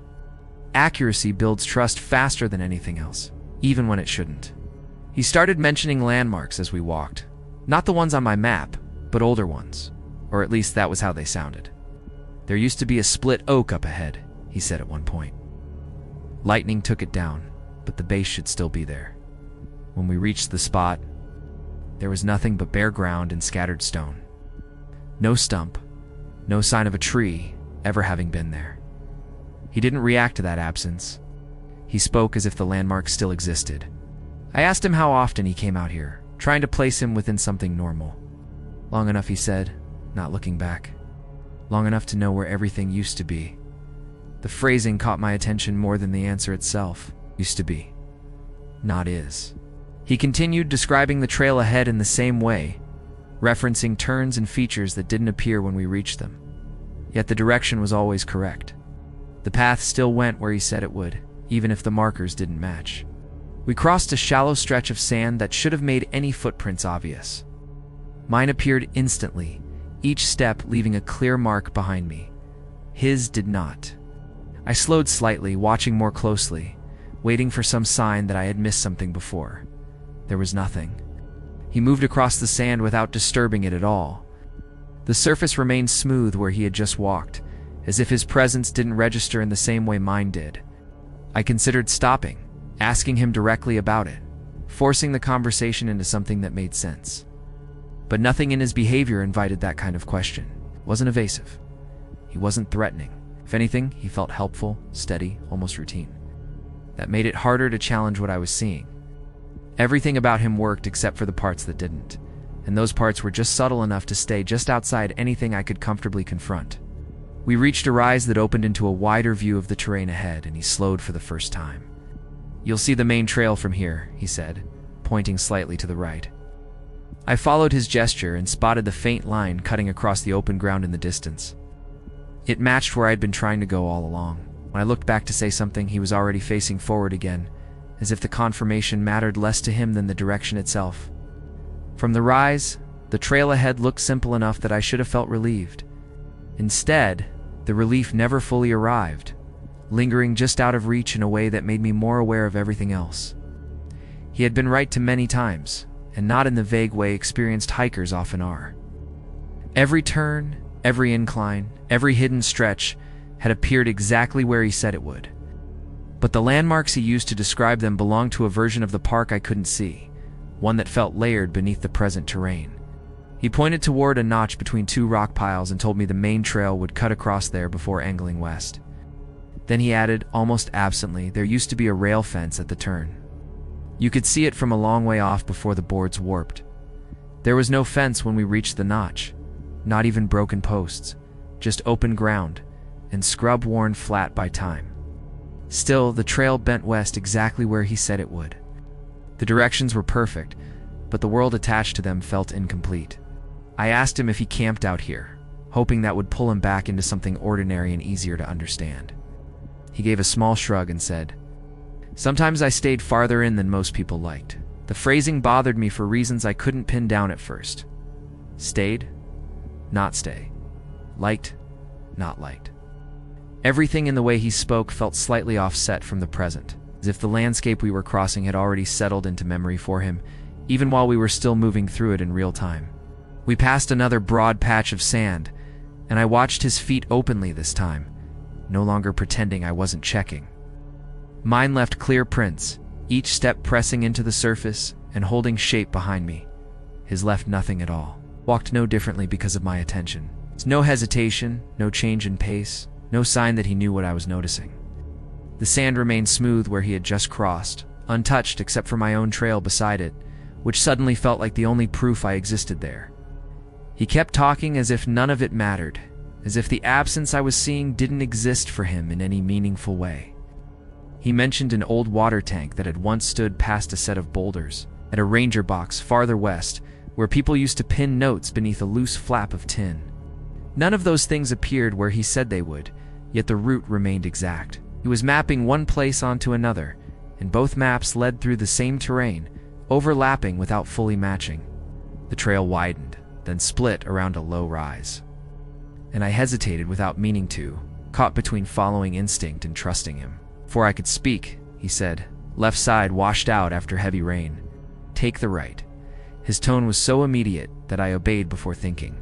Accuracy builds trust faster than anything else, even when it shouldn't. He started mentioning landmarks as we walked, not the ones on my map, but older ones, or at least that was how they sounded. There used to be a split oak up ahead, he said at one point. Lightning took it down, but the base should still be there. When we reached the spot, there was nothing but bare ground and scattered stone. No stump, no sign of a tree ever having been there. He didn't react to that absence. He spoke as if the landmark still existed. I asked him how often he came out here, trying to place him within something normal. Long enough, he said, not looking back. Long enough to know where everything used to be. The phrasing caught my attention more than the answer itself. Used to be. Not is. He continued describing the trail ahead in the same way, referencing turns and features that didn't appear when we reached them. Yet the direction was always correct. The path still went where he said it would, even if the markers didn't match. We crossed a shallow stretch of sand that should have made any footprints obvious. Mine appeared instantly, each step leaving a clear mark behind me. His did not. I slowed slightly, watching more closely, waiting for some sign that I had missed something before. There was nothing. He moved across the sand without disturbing it at all. The surface remained smooth where he had just walked, as if his presence didn't register in the same way mine did. I considered stopping, asking him directly about it, forcing the conversation into something that made sense. But nothing in his behavior invited that kind of question. He wasn't evasive. He wasn't threatening. If anything, he felt helpful, steady, almost routine. That made it harder to challenge what I was seeing. Everything about him worked except for the parts that didn't, and those parts were just subtle enough to stay just outside anything I could comfortably confront. We reached a rise that opened into a wider view of the terrain ahead, and he slowed for the first time. "You'll see the main trail from here," he said, pointing slightly to the right. I followed his gesture and spotted the faint line cutting across the open ground in the distance. It matched where I'd been trying to go all along. When I looked back to say something, he was already facing forward again, as if the confirmation mattered less to him than the direction itself. From the rise, the trail ahead looked simple enough that I should have felt relieved. Instead, the relief never fully arrived, lingering just out of reach in a way that made me more aware of everything else. He had been right to many times, and not in the vague way experienced hikers often are. Every turn, every incline, every hidden stretch had appeared exactly where he said it would. But the landmarks he used to describe them belonged to a version of the park I couldn't see, one that felt layered beneath the present terrain. He pointed toward a notch between two rock piles and told me the main trail would cut across there before angling west. Then he added, almost absently, there used to be a rail fence at the turn. You could see it from a long way off before the boards warped. There was no fence when we reached the notch, not even broken posts, just open ground, and scrub worn flat by time. Still, the trail bent west exactly where he said it would. The directions were perfect, but the world attached to them felt incomplete. I asked him if he camped out here, hoping that would pull him back into something ordinary and easier to understand. He gave a small shrug and said, "Sometimes I stayed farther in than most people liked. The phrasing bothered me for reasons I couldn't pin down at first. Stayed, not stay. Liked, not liked." Everything in the way he spoke felt slightly offset from the present, as if the landscape we were crossing had already settled into memory for him, even while we were still moving through it in real time. We passed another broad patch of sand, and I watched his feet openly this time, no longer pretending I wasn't checking. Mine left clear prints, each step pressing into the surface and holding shape behind me. His left nothing at all, walked no differently because of my attention. No hesitation, no change in pace, no sign that he knew what I was noticing. The sand remained smooth where he had just crossed, untouched except for my own trail beside it, which suddenly felt like the only proof I existed there. He kept talking as if none of it mattered, as if the absence I was seeing didn't exist for him in any meaningful way. He mentioned an old water tank that had once stood past a set of boulders, at a ranger box farther west, where people used to pin notes beneath a loose flap of tin. None of those things appeared where he said they would, yet the route remained exact. He was mapping one place onto another, and both maps led through the same terrain, overlapping without fully matching. The trail widened, then split around a low rise. And I hesitated without meaning to, caught between following instinct and trusting him. Before I could speak, he said, "Left side washed out after heavy rain. Take the right." His tone was so immediate that I obeyed before thinking.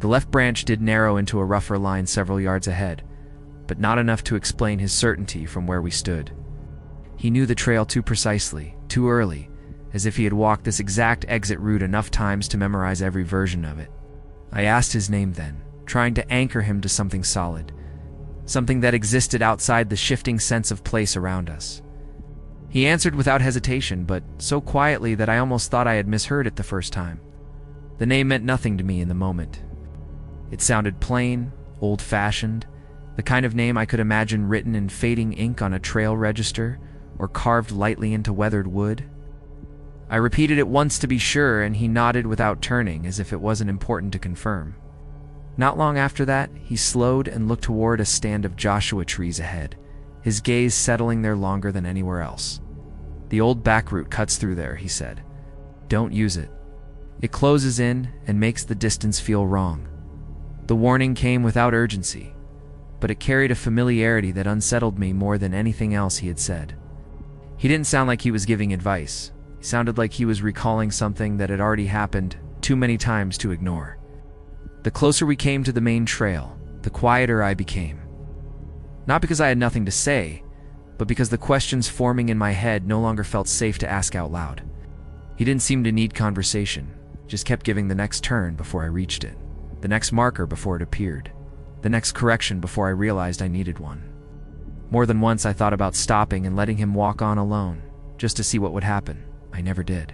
The left branch did narrow into a rougher line several yards ahead, but not enough to explain his certainty from where we stood. He knew the trail too precisely, too early, as if he had walked this exact exit route enough times to memorize every version of it. I asked his name then, trying to anchor him to something solid, something that existed outside the shifting sense of place around us. He answered without hesitation, but so quietly that I almost thought I had misheard it the first time. The name meant nothing to me in the moment. It sounded plain, old-fashioned, the kind of name I could imagine written in fading ink on a trail register or carved lightly into weathered wood. I repeated it once to be sure, and he nodded without turning, as if it wasn't important to confirm. Not long after that, he slowed and looked toward a stand of Joshua trees ahead, his gaze settling there longer than anywhere else. "The old back route cuts through there," he said. "Don't use it. It closes in and makes the distance feel wrong." The warning came without urgency, but it carried a familiarity that unsettled me more than anything else he had said. He didn't sound like he was giving advice. He sounded like he was recalling something that had already happened too many times to ignore. The closer we came to the main trail, the quieter I became. Not because I had nothing to say, but because the questions forming in my head no longer felt safe to ask out loud. He didn't seem to need conversation, just kept giving the next turn before I reached it, the next marker before it appeared, the next correction before I realized I needed one. More than once I thought about stopping and letting him walk on alone, just to see what would happen. I never did.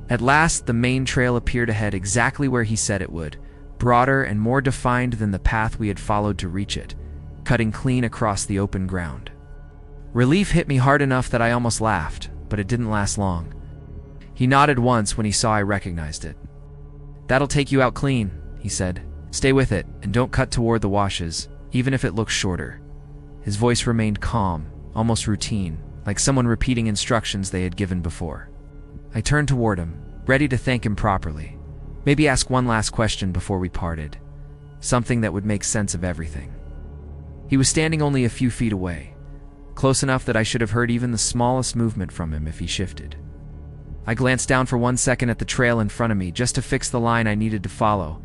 At last, the main trail appeared ahead exactly where he said it would, broader and more defined than the path we had followed to reach it, cutting clean across the open ground. Relief hit me hard enough that I almost laughed, but it didn't last long. He nodded once when he saw I recognized it. "That'll take you out clean," he said. "Stay with it, and don't cut toward the washes, even if it looks shorter." His voice remained calm, almost routine, like someone repeating instructions they had given before. I turned toward him, ready to thank him properly. Maybe ask one last question before we parted. Something that would make sense of everything. He was standing only a few feet away, close enough that I should have heard even the smallest movement from him if he shifted. I glanced down for 1 second at the trail in front of me just to fix the line I needed to follow,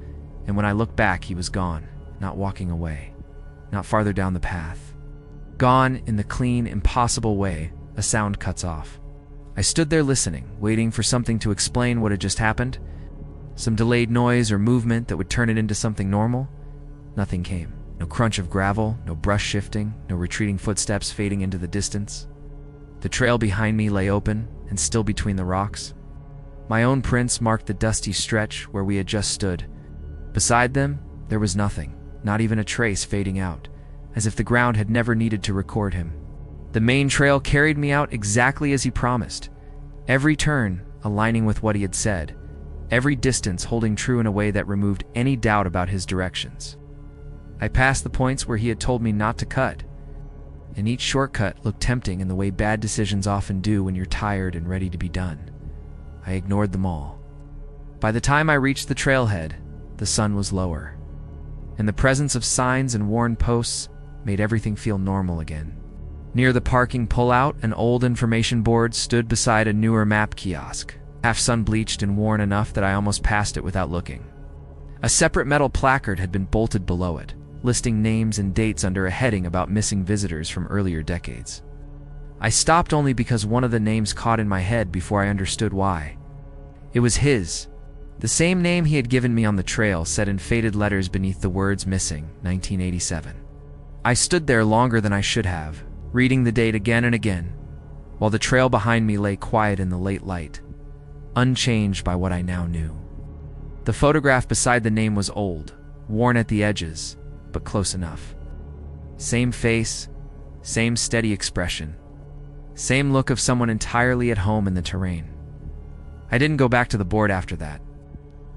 and when I looked back, he was gone, not walking away, not farther down the path. Gone in the clean, impossible way a sound cuts off. I stood there listening, waiting for something to explain what had just happened. Some delayed noise or movement that would turn it into something normal. Nothing came. No crunch of gravel, no brush shifting, no retreating footsteps fading into the distance. The trail behind me lay open and still between the rocks. My own prints marked the dusty stretch where we had just stood. Beside them, there was nothing, not even a trace fading out, as if the ground had never needed to record him. The main trail carried me out exactly as he promised, every turn aligning with what he had said, every distance holding true in a way that removed any doubt about his directions. I passed the points where he had told me not to cut, and each shortcut looked tempting in the way bad decisions often do when you're tired and ready to be done. I ignored them all. By the time I reached the trailhead, the sun was lower, and the presence of signs and worn posts made everything feel normal again. Near the parking pullout, an old information board stood beside a newer map kiosk, half sun-bleached and worn enough that I almost passed it without looking. A separate metal placard had been bolted below it, listing names and dates under a heading about missing visitors from earlier decades. I stopped only because one of the names caught in my head before I understood why. It was his. The same name he had given me on the trail, said in faded letters beneath the words "Missing, 1987. I stood there longer than I should have, reading the date again and again, while the trail behind me lay quiet in the late light, unchanged by what I now knew. The photograph beside the name was old, worn at the edges, but close enough. Same face, same steady expression, same look of someone entirely at home in the terrain. I didn't go back to the board after that.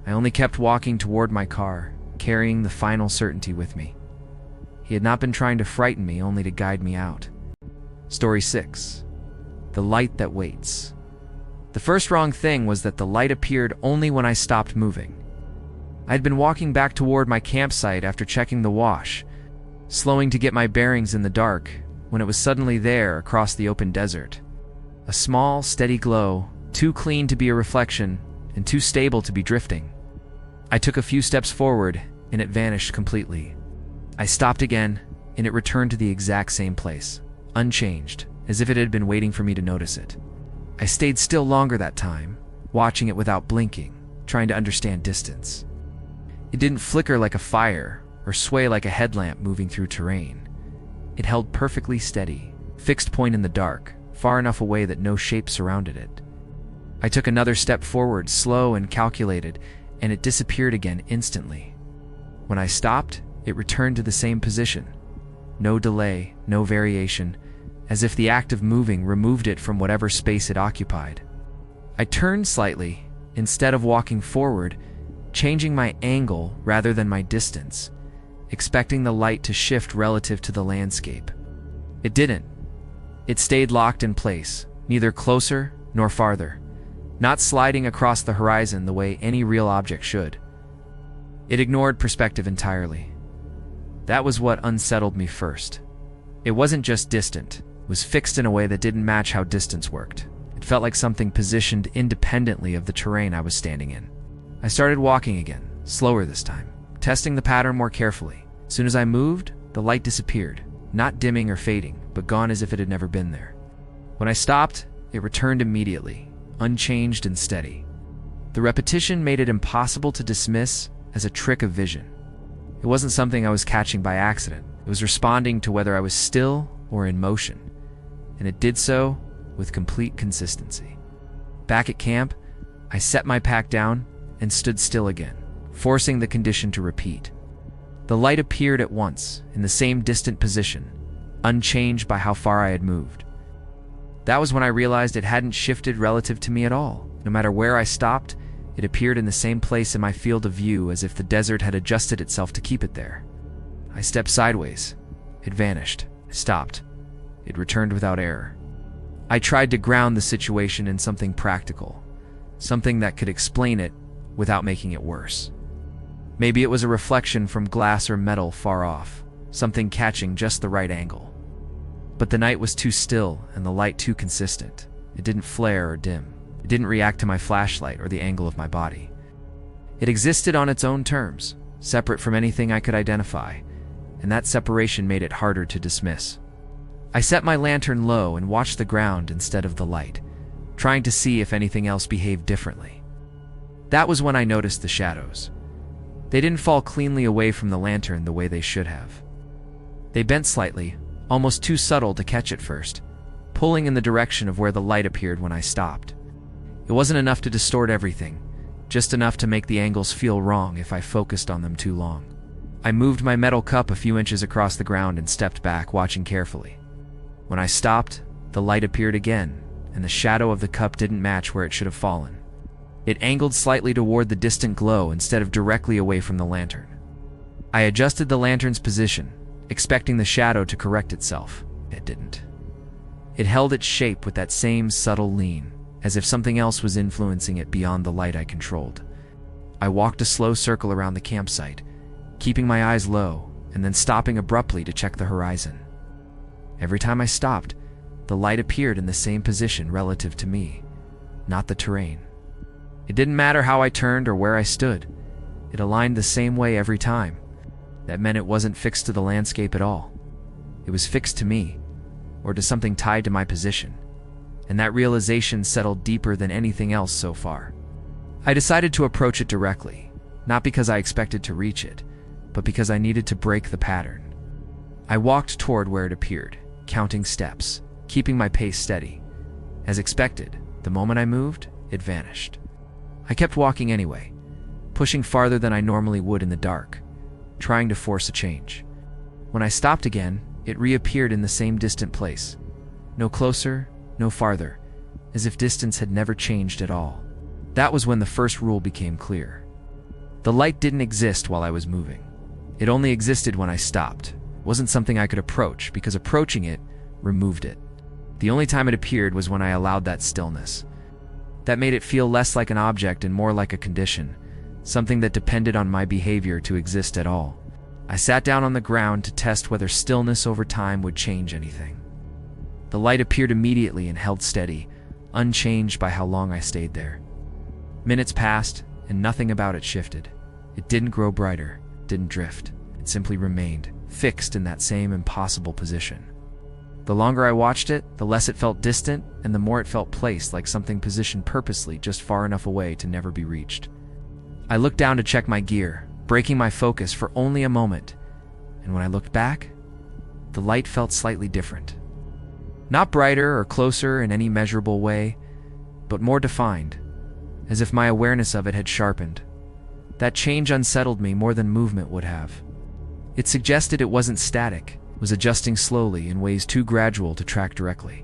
I only kept walking toward my car, carrying the final certainty with me. He had not been trying to frighten me, only to guide me out. Story 6. The light that waits. The first wrong thing was that the light appeared only when I stopped moving. I had been walking back toward my campsite after checking the wash, slowing to get my bearings in the dark, when it was suddenly there across the open desert. A small, steady glow, too clean to be a reflection, and too stable to be drifting. I took a few steps forward, and it vanished completely. I stopped again, and it returned to the exact same place, unchanged, as if it had been waiting for me to notice it. I stayed still longer that time, watching it without blinking, trying to understand distance. It didn't flicker like a fire, or sway like a headlamp moving through terrain. It held perfectly steady, fixed point in the dark, far enough away that no shape surrounded it. I took another step forward, slow and calculated, and it disappeared again instantly. When I stopped, it returned to the same position. No delay, no variation, as if the act of moving removed it from whatever space it occupied. I turned slightly, instead of walking forward, changing my angle rather than my distance, expecting the light to shift relative to the landscape. It didn't. It stayed locked in place, neither closer nor farther, not sliding across the horizon the way any real object should. It ignored perspective entirely. That was what unsettled me first. It wasn't just distant, it was fixed in a way that didn't match how distance worked. It felt like something positioned independently of the terrain I was standing in. I started walking again, slower this time, testing the pattern more carefully. As soon as I moved, the light disappeared, not dimming or fading, but gone as if it had never been there. When I stopped, it returned immediately, unchanged and steady. The repetition made it impossible to dismiss as a trick of vision. It wasn't something I was catching by accident. It was responding to whether I was still or in motion, and it did so with complete consistency. Back at camp, I set my pack down and stood still again, forcing the condition to repeat. The light appeared at once, in the same distant position, unchanged by how far I had moved. That was when I realized it hadn't shifted relative to me at all. No matter where I stopped, it appeared in the same place in my field of view, as if the desert had adjusted itself to keep it there. I stepped sideways. It vanished. I stopped. It returned without error. I tried to ground the situation in something practical, something that could explain it without making it worse. Maybe it was a reflection from glass or metal far off, something catching just the right angle. But the night was too still and the light too consistent. It didn't flare or dim. It didn't react to my flashlight or the angle of my body. It existed on its own terms, separate from anything I could identify, and that separation made it harder to dismiss. I set my lantern low and watched the ground instead of the light, trying to see if anything else behaved differently. That was when I noticed the shadows. They didn't fall cleanly away from the lantern the way they should have. They bent slightly, almost too subtle to catch at first, pulling in the direction of where the light appeared when I stopped. It wasn't enough to distort everything, just enough to make the angles feel wrong if I focused on them too long. I moved my metal cup a few inches across the ground and stepped back, watching carefully. When I stopped, the light appeared again, and the shadow of the cup didn't match where it should have fallen. It angled slightly toward the distant glow instead of directly away from the lantern. I adjusted the lantern's position, expecting the shadow to correct itself. It didn't. It held its shape with that same subtle lean, as if something else was influencing it beyond the light I controlled. I walked a slow circle around the campsite, keeping my eyes low, and then stopping abruptly to check the horizon. Every time I stopped, the light appeared in the same position relative to me, not the terrain. It didn't matter how I turned or where I stood. It aligned the same way every time. That meant it wasn't fixed to the landscape at all. It was fixed to me, or to something tied to my position, and that realization settled deeper than anything else so far. I decided to approach it directly, not because I expected to reach it, but because I needed to break the pattern. I walked toward where it appeared, counting steps, keeping my pace steady. As expected, the moment I moved, it vanished. I kept walking anyway, pushing farther than I normally would in the dark, trying to force a change. When I stopped again, it reappeared in the same distant place. No closer, no farther, as if distance had never changed at all. That was when the first rule became clear. The light didn't exist while I was moving. It only existed when I stopped. It wasn't something I could approach, because approaching it removed it. The only time it appeared was when I allowed that stillness. That made it feel less like an object and more like a condition, something that depended on my behavior to exist at all. I sat down on the ground to test whether stillness over time would change anything. The light appeared immediately and held steady, unchanged by how long I stayed there. Minutes passed, and nothing about it shifted. It didn't grow brighter, didn't drift. It simply remained, fixed in that same impossible position. The longer I watched it, the less it felt distant, and the more it felt placed, like something positioned purposely just far enough away to never be reached. I looked down to check my gear, breaking my focus for only a moment, and when I looked back, the light felt slightly different. Not brighter or closer in any measurable way, but more defined, as if my awareness of it had sharpened. That change unsettled me more than movement would have. It suggested it wasn't static, it was adjusting slowly in ways too gradual to track directly.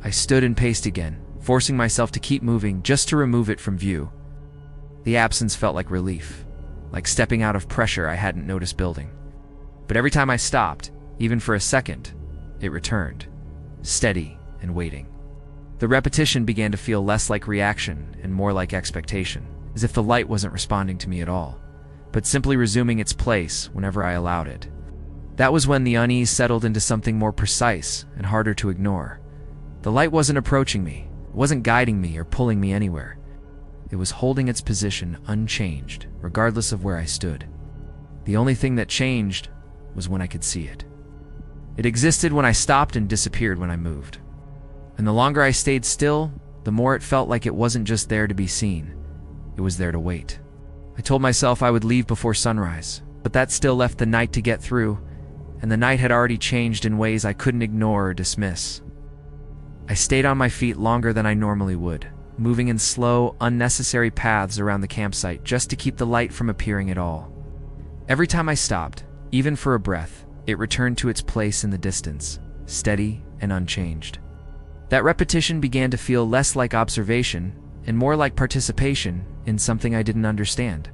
I stood and paced again, forcing myself to keep moving just to remove it from view. The absence felt like relief, like stepping out of pressure I hadn't noticed building. But every time I stopped, even for a second, it returned, steady and waiting. The repetition began to feel less like reaction and more like expectation, as if the light wasn't responding to me at all, but simply resuming its place whenever I allowed it. That was when the unease settled into something more precise and harder to ignore. The light wasn't approaching me, it wasn't guiding me or pulling me anywhere. It was holding its position unchanged, regardless of where I stood. The only thing that changed was when I could see it. It existed when I stopped and disappeared when I moved. And the longer I stayed still, the more it felt like it wasn't just there to be seen. It was there to wait. I told myself I would leave before sunrise, but that still left the night to get through, and the night had already changed in ways I couldn't ignore or dismiss. I stayed on my feet longer than I normally would, moving in slow, unnecessary paths around the campsite just to keep the light from appearing at all. Every time I stopped, even for a breath, it returned to its place in the distance, steady and unchanged. That repetition began to feel less like observation and more like participation in something I didn't understand.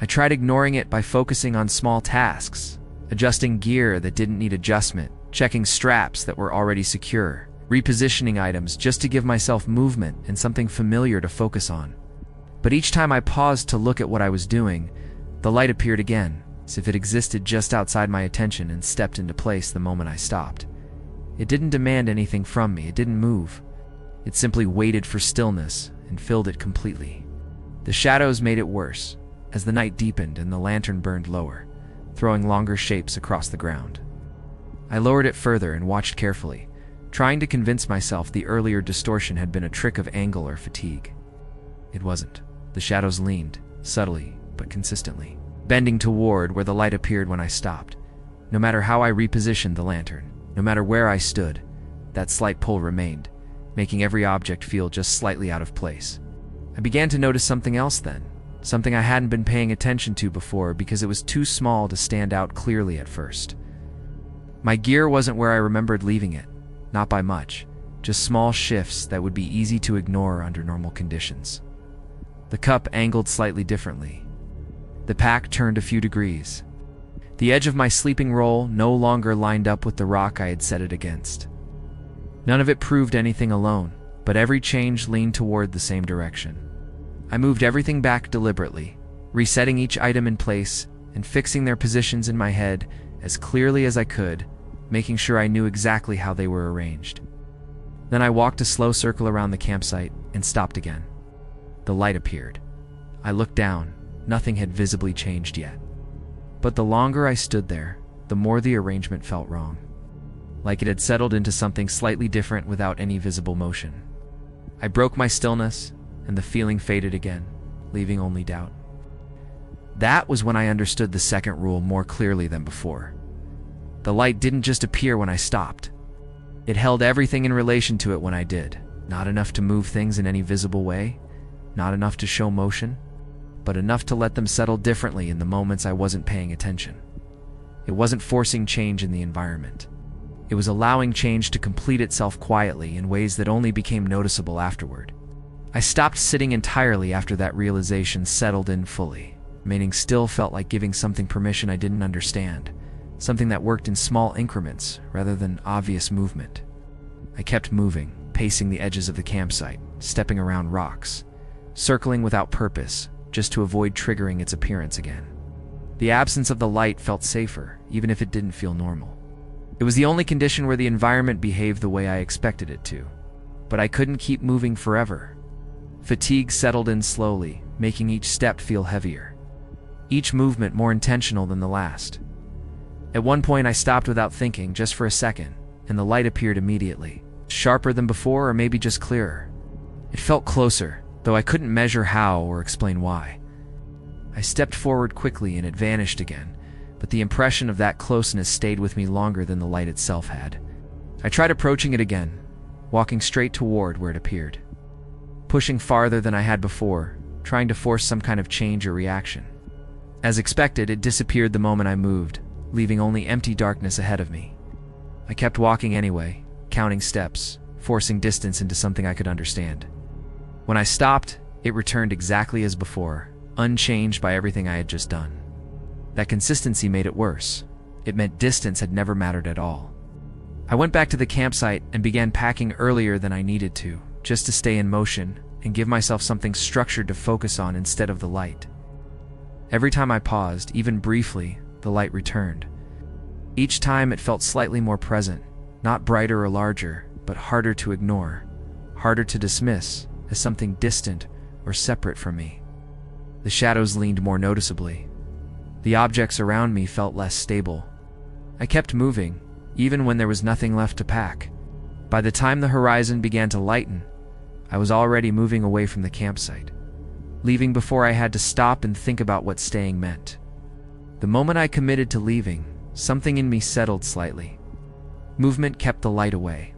I tried ignoring it by focusing on small tasks, adjusting gear that didn't need adjustment, checking straps that were already secure, repositioning items just to give myself movement and something familiar to focus on. But each time I paused to look at what I was doing, the light appeared again, as if it existed just outside my attention and stepped into place the moment I stopped. It didn't demand anything from me, it didn't move. It simply waited for stillness and filled it completely. The shadows made it worse, as the night deepened and the lantern burned lower, throwing longer shapes across the ground. I lowered it further and watched carefully, trying to convince myself the earlier distortion had been a trick of angle or fatigue. It wasn't. The shadows leaned, subtly but consistently, bending toward where the light appeared when I stopped. No matter how I repositioned the lantern, no matter where I stood, that slight pull remained, making every object feel just slightly out of place. I began to notice something else then, something I hadn't been paying attention to before because it was too small to stand out clearly at first. My gear wasn't where I remembered leaving it, not by much, just small shifts that would be easy to ignore under normal conditions. The cup angled slightly differently. The pack turned a few degrees. The edge of my sleeping roll no longer lined up with the rock I had set it against. None of it proved anything alone, but every change leaned toward the same direction. I moved everything back deliberately, resetting each item in place and fixing their positions in my head as clearly as I could, making sure I knew exactly how they were arranged. Then I walked a slow circle around the campsite and stopped again. The light appeared. I looked down. Nothing had visibly changed yet. But the longer I stood there, the more the arrangement felt wrong. Like it had settled into something slightly different without any visible motion. I broke my stillness, and the feeling faded again, leaving only doubt. That was when I understood the second rule more clearly than before. The light didn't just appear when I stopped. It held everything in relation to it when I did. Not enough to move things in any visible way, not enough to show motion, but enough to let them settle differently in the moments I wasn't paying attention. It wasn't forcing change in the environment. It was allowing change to complete itself quietly in ways that only became noticeable afterward. I stopped sitting entirely after that realization settled in fully. Remaining still felt like giving something permission I didn't understand, something that worked in small increments rather than obvious movement. I kept moving, pacing the edges of the campsite, stepping around rocks, circling without purpose, just to avoid triggering its appearance again. The absence of the light felt safer, even if it didn't feel normal. It was the only condition where the environment behaved the way I expected it to. But I couldn't keep moving forever. Fatigue settled in slowly, making each step feel heavier. Each movement more intentional than the last. At one point I stopped without thinking, just for a second, and the light appeared immediately. Sharper than before, or maybe just clearer. It felt closer, though I couldn't measure how or explain why. I stepped forward quickly and it vanished again, but the impression of that closeness stayed with me longer than the light itself had. I tried approaching it again, walking straight toward where it appeared. Pushing farther than I had before, trying to force some kind of change or reaction. As expected, it disappeared the moment I moved, leaving only empty darkness ahead of me. I kept walking anyway, counting steps, forcing distance into something I could understand. When I stopped, it returned exactly as before, unchanged by everything I had just done. That consistency made it worse. It meant distance had never mattered at all. I went back to the campsite and began packing earlier than I needed to, just to stay in motion and give myself something structured to focus on instead of the light. Every time I paused, even briefly, the light returned. Each time it felt slightly more present, not brighter or larger, but harder to ignore, harder to dismiss as something distant or separate from me. The shadows leaned more noticeably. The objects around me felt less stable. I kept moving, even when there was nothing left to pack. By the time the horizon began to lighten, I was already moving away from the campsite, leaving before I had to stop and think about what staying meant. The moment I committed to leaving, something in me settled slightly. Movement kept the light away.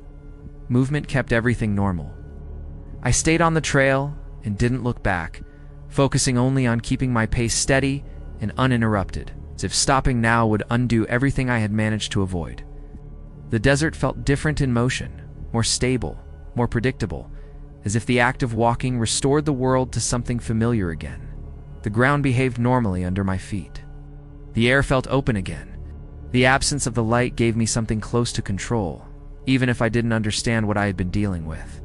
Movement kept everything normal. I stayed on the trail and didn't look back, focusing only on keeping my pace steady and uninterrupted, as if stopping now would undo everything I had managed to avoid. The desert felt different in motion, more stable, more predictable, as if the act of walking restored the world to something familiar again. The ground behaved normally under my feet. The air felt open again. The absence of the light gave me something close to control, even if I didn't understand what I had been dealing with.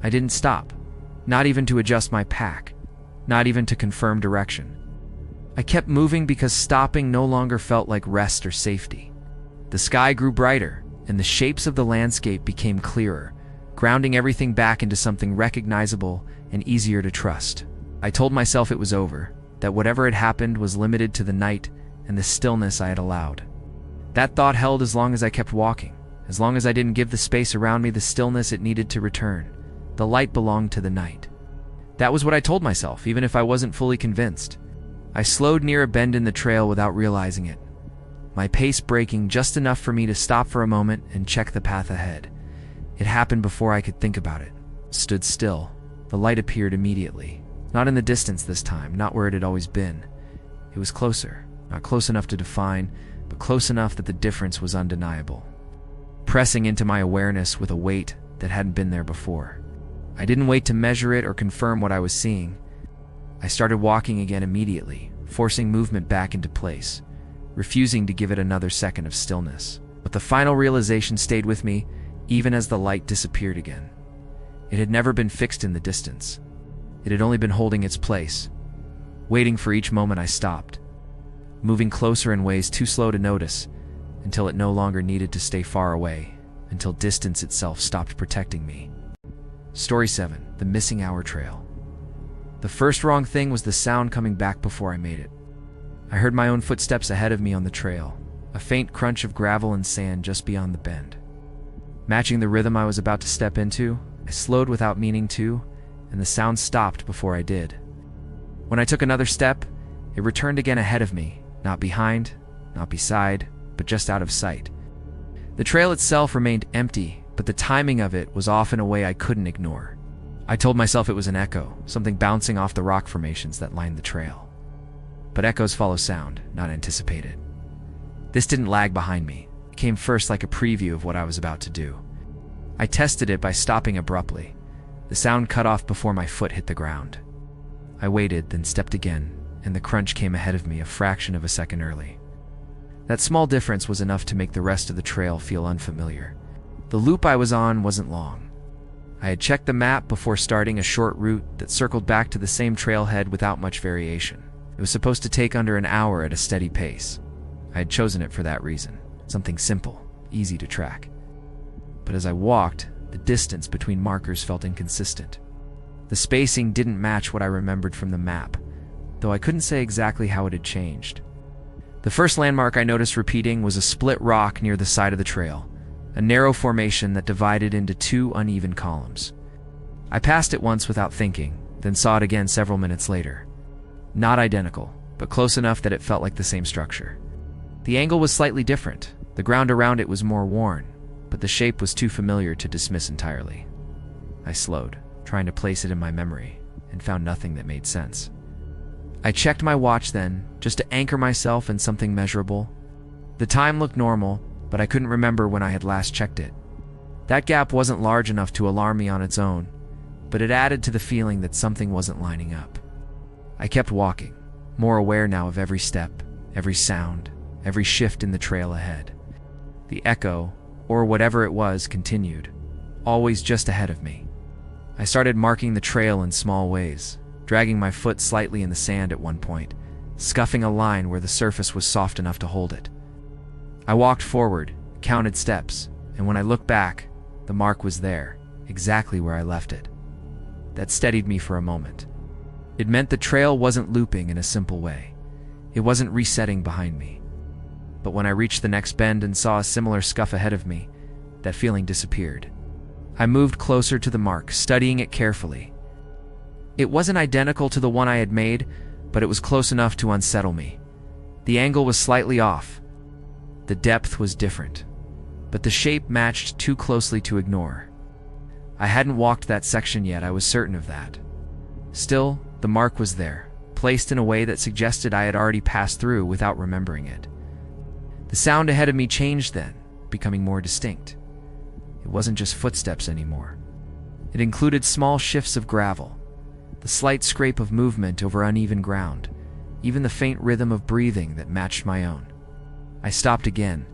I didn't stop, not even to adjust my pack, not even to confirm direction. I kept moving because stopping no longer felt like rest or safety. The sky grew brighter, and the shapes of the landscape became clearer, grounding everything back into something recognizable and easier to trust. I told myself it was over, that whatever had happened was limited to the night and the stillness I had allowed. That thought held as long as I kept walking, as long as I didn't give the space around me the stillness it needed to return. The light belonged to the night. That was what I told myself, even if I wasn't fully convinced. I slowed near a bend in the trail without realizing it, my pace braking just enough for me to stop for a moment and check the path ahead. It happened before I could think about it. Stood still. The light appeared immediately. Not in the distance this time, not where it had always been. It was closer, not close enough to define, but close enough that the difference was undeniable. Pressing into my awareness with a weight that hadn't been there before. I didn't wait to measure it or confirm what I was seeing. I started walking again immediately, forcing movement back into place, refusing to give it another second of stillness. But the final realization stayed with me, even as the light disappeared again. It had never been fixed in the distance. It had only been holding its place, waiting for each moment I stopped, moving closer in ways too slow to notice, until it no longer needed to stay far away, until distance itself stopped protecting me. Story 7. The Missing Hour Trail. The first wrong thing was the sound coming back before I made it. I heard my own footsteps ahead of me on the trail, a faint crunch of gravel and sand just beyond the bend. Matching the rhythm I was about to step into, I slowed without meaning to, and the sound stopped before I did. When I took another step, it returned again ahead of me, not behind, not beside, but just out of sight. The trail itself remained empty, but the timing of it was off in a way I couldn't ignore. I told myself it was an echo, something bouncing off the rock formations that lined the trail. But echoes follow sound, not anticipated. This didn't lag behind me. It came first like a preview of what I was about to do. I tested it by stopping abruptly. The sound cut off before my foot hit the ground. I waited, then stepped again, and the crunch came ahead of me a fraction of a second early. That small difference was enough to make the rest of the trail feel unfamiliar. The loop I was on wasn't long. I had checked the map before starting a short route that circled back to the same trailhead without much variation. It was supposed to take under an hour at a steady pace. I had chosen it for that reason. Something simple, easy to track. But as I walked, the distance between markers felt inconsistent. The spacing didn't match what I remembered from the map, though I couldn't say exactly how it had changed. The first landmark I noticed repeating was a split rock near the side of the trail, a narrow formation that divided into two uneven columns. I passed it once without thinking, then saw it again several minutes later. Not identical, but close enough that it felt like the same structure. The angle was slightly different. The ground around it was more worn, but the shape was too familiar to dismiss entirely. I slowed, trying to place it in my memory, and found nothing that made sense. I checked my watch then, just to anchor myself in something measurable. The time looked normal, but I couldn't remember when I had last checked it. That gap wasn't large enough to alarm me on its own, but it added to the feeling that something wasn't lining up. I kept walking, more aware now of every step, every sound, every shift in the trail ahead. The echo, or whatever it was, continued, always just ahead of me. I started marking the trail in small ways, dragging my foot slightly in the sand at one point, scuffing a line where the surface was soft enough to hold it. I walked forward, counted steps, and when I looked back, the mark was there, exactly where I left it. That steadied me for a moment. It meant the trail wasn't looping in a simple way. It wasn't resetting behind me. But when I reached the next bend and saw a similar scuff ahead of me, that feeling disappeared. I moved closer to the mark, studying it carefully. It wasn't identical to the one I had made, but it was close enough to unsettle me. The angle was slightly off. The depth was different, but the shape matched too closely to ignore. I hadn't walked that section yet, I was certain of that. Still, the mark was there, placed in a way that suggested I had already passed through without remembering it. The sound ahead of me changed then, becoming more distinct. It wasn't just footsteps anymore. It included small shifts of gravel, the slight scrape of movement over uneven ground, even the faint rhythm of breathing that matched my own. I stopped again,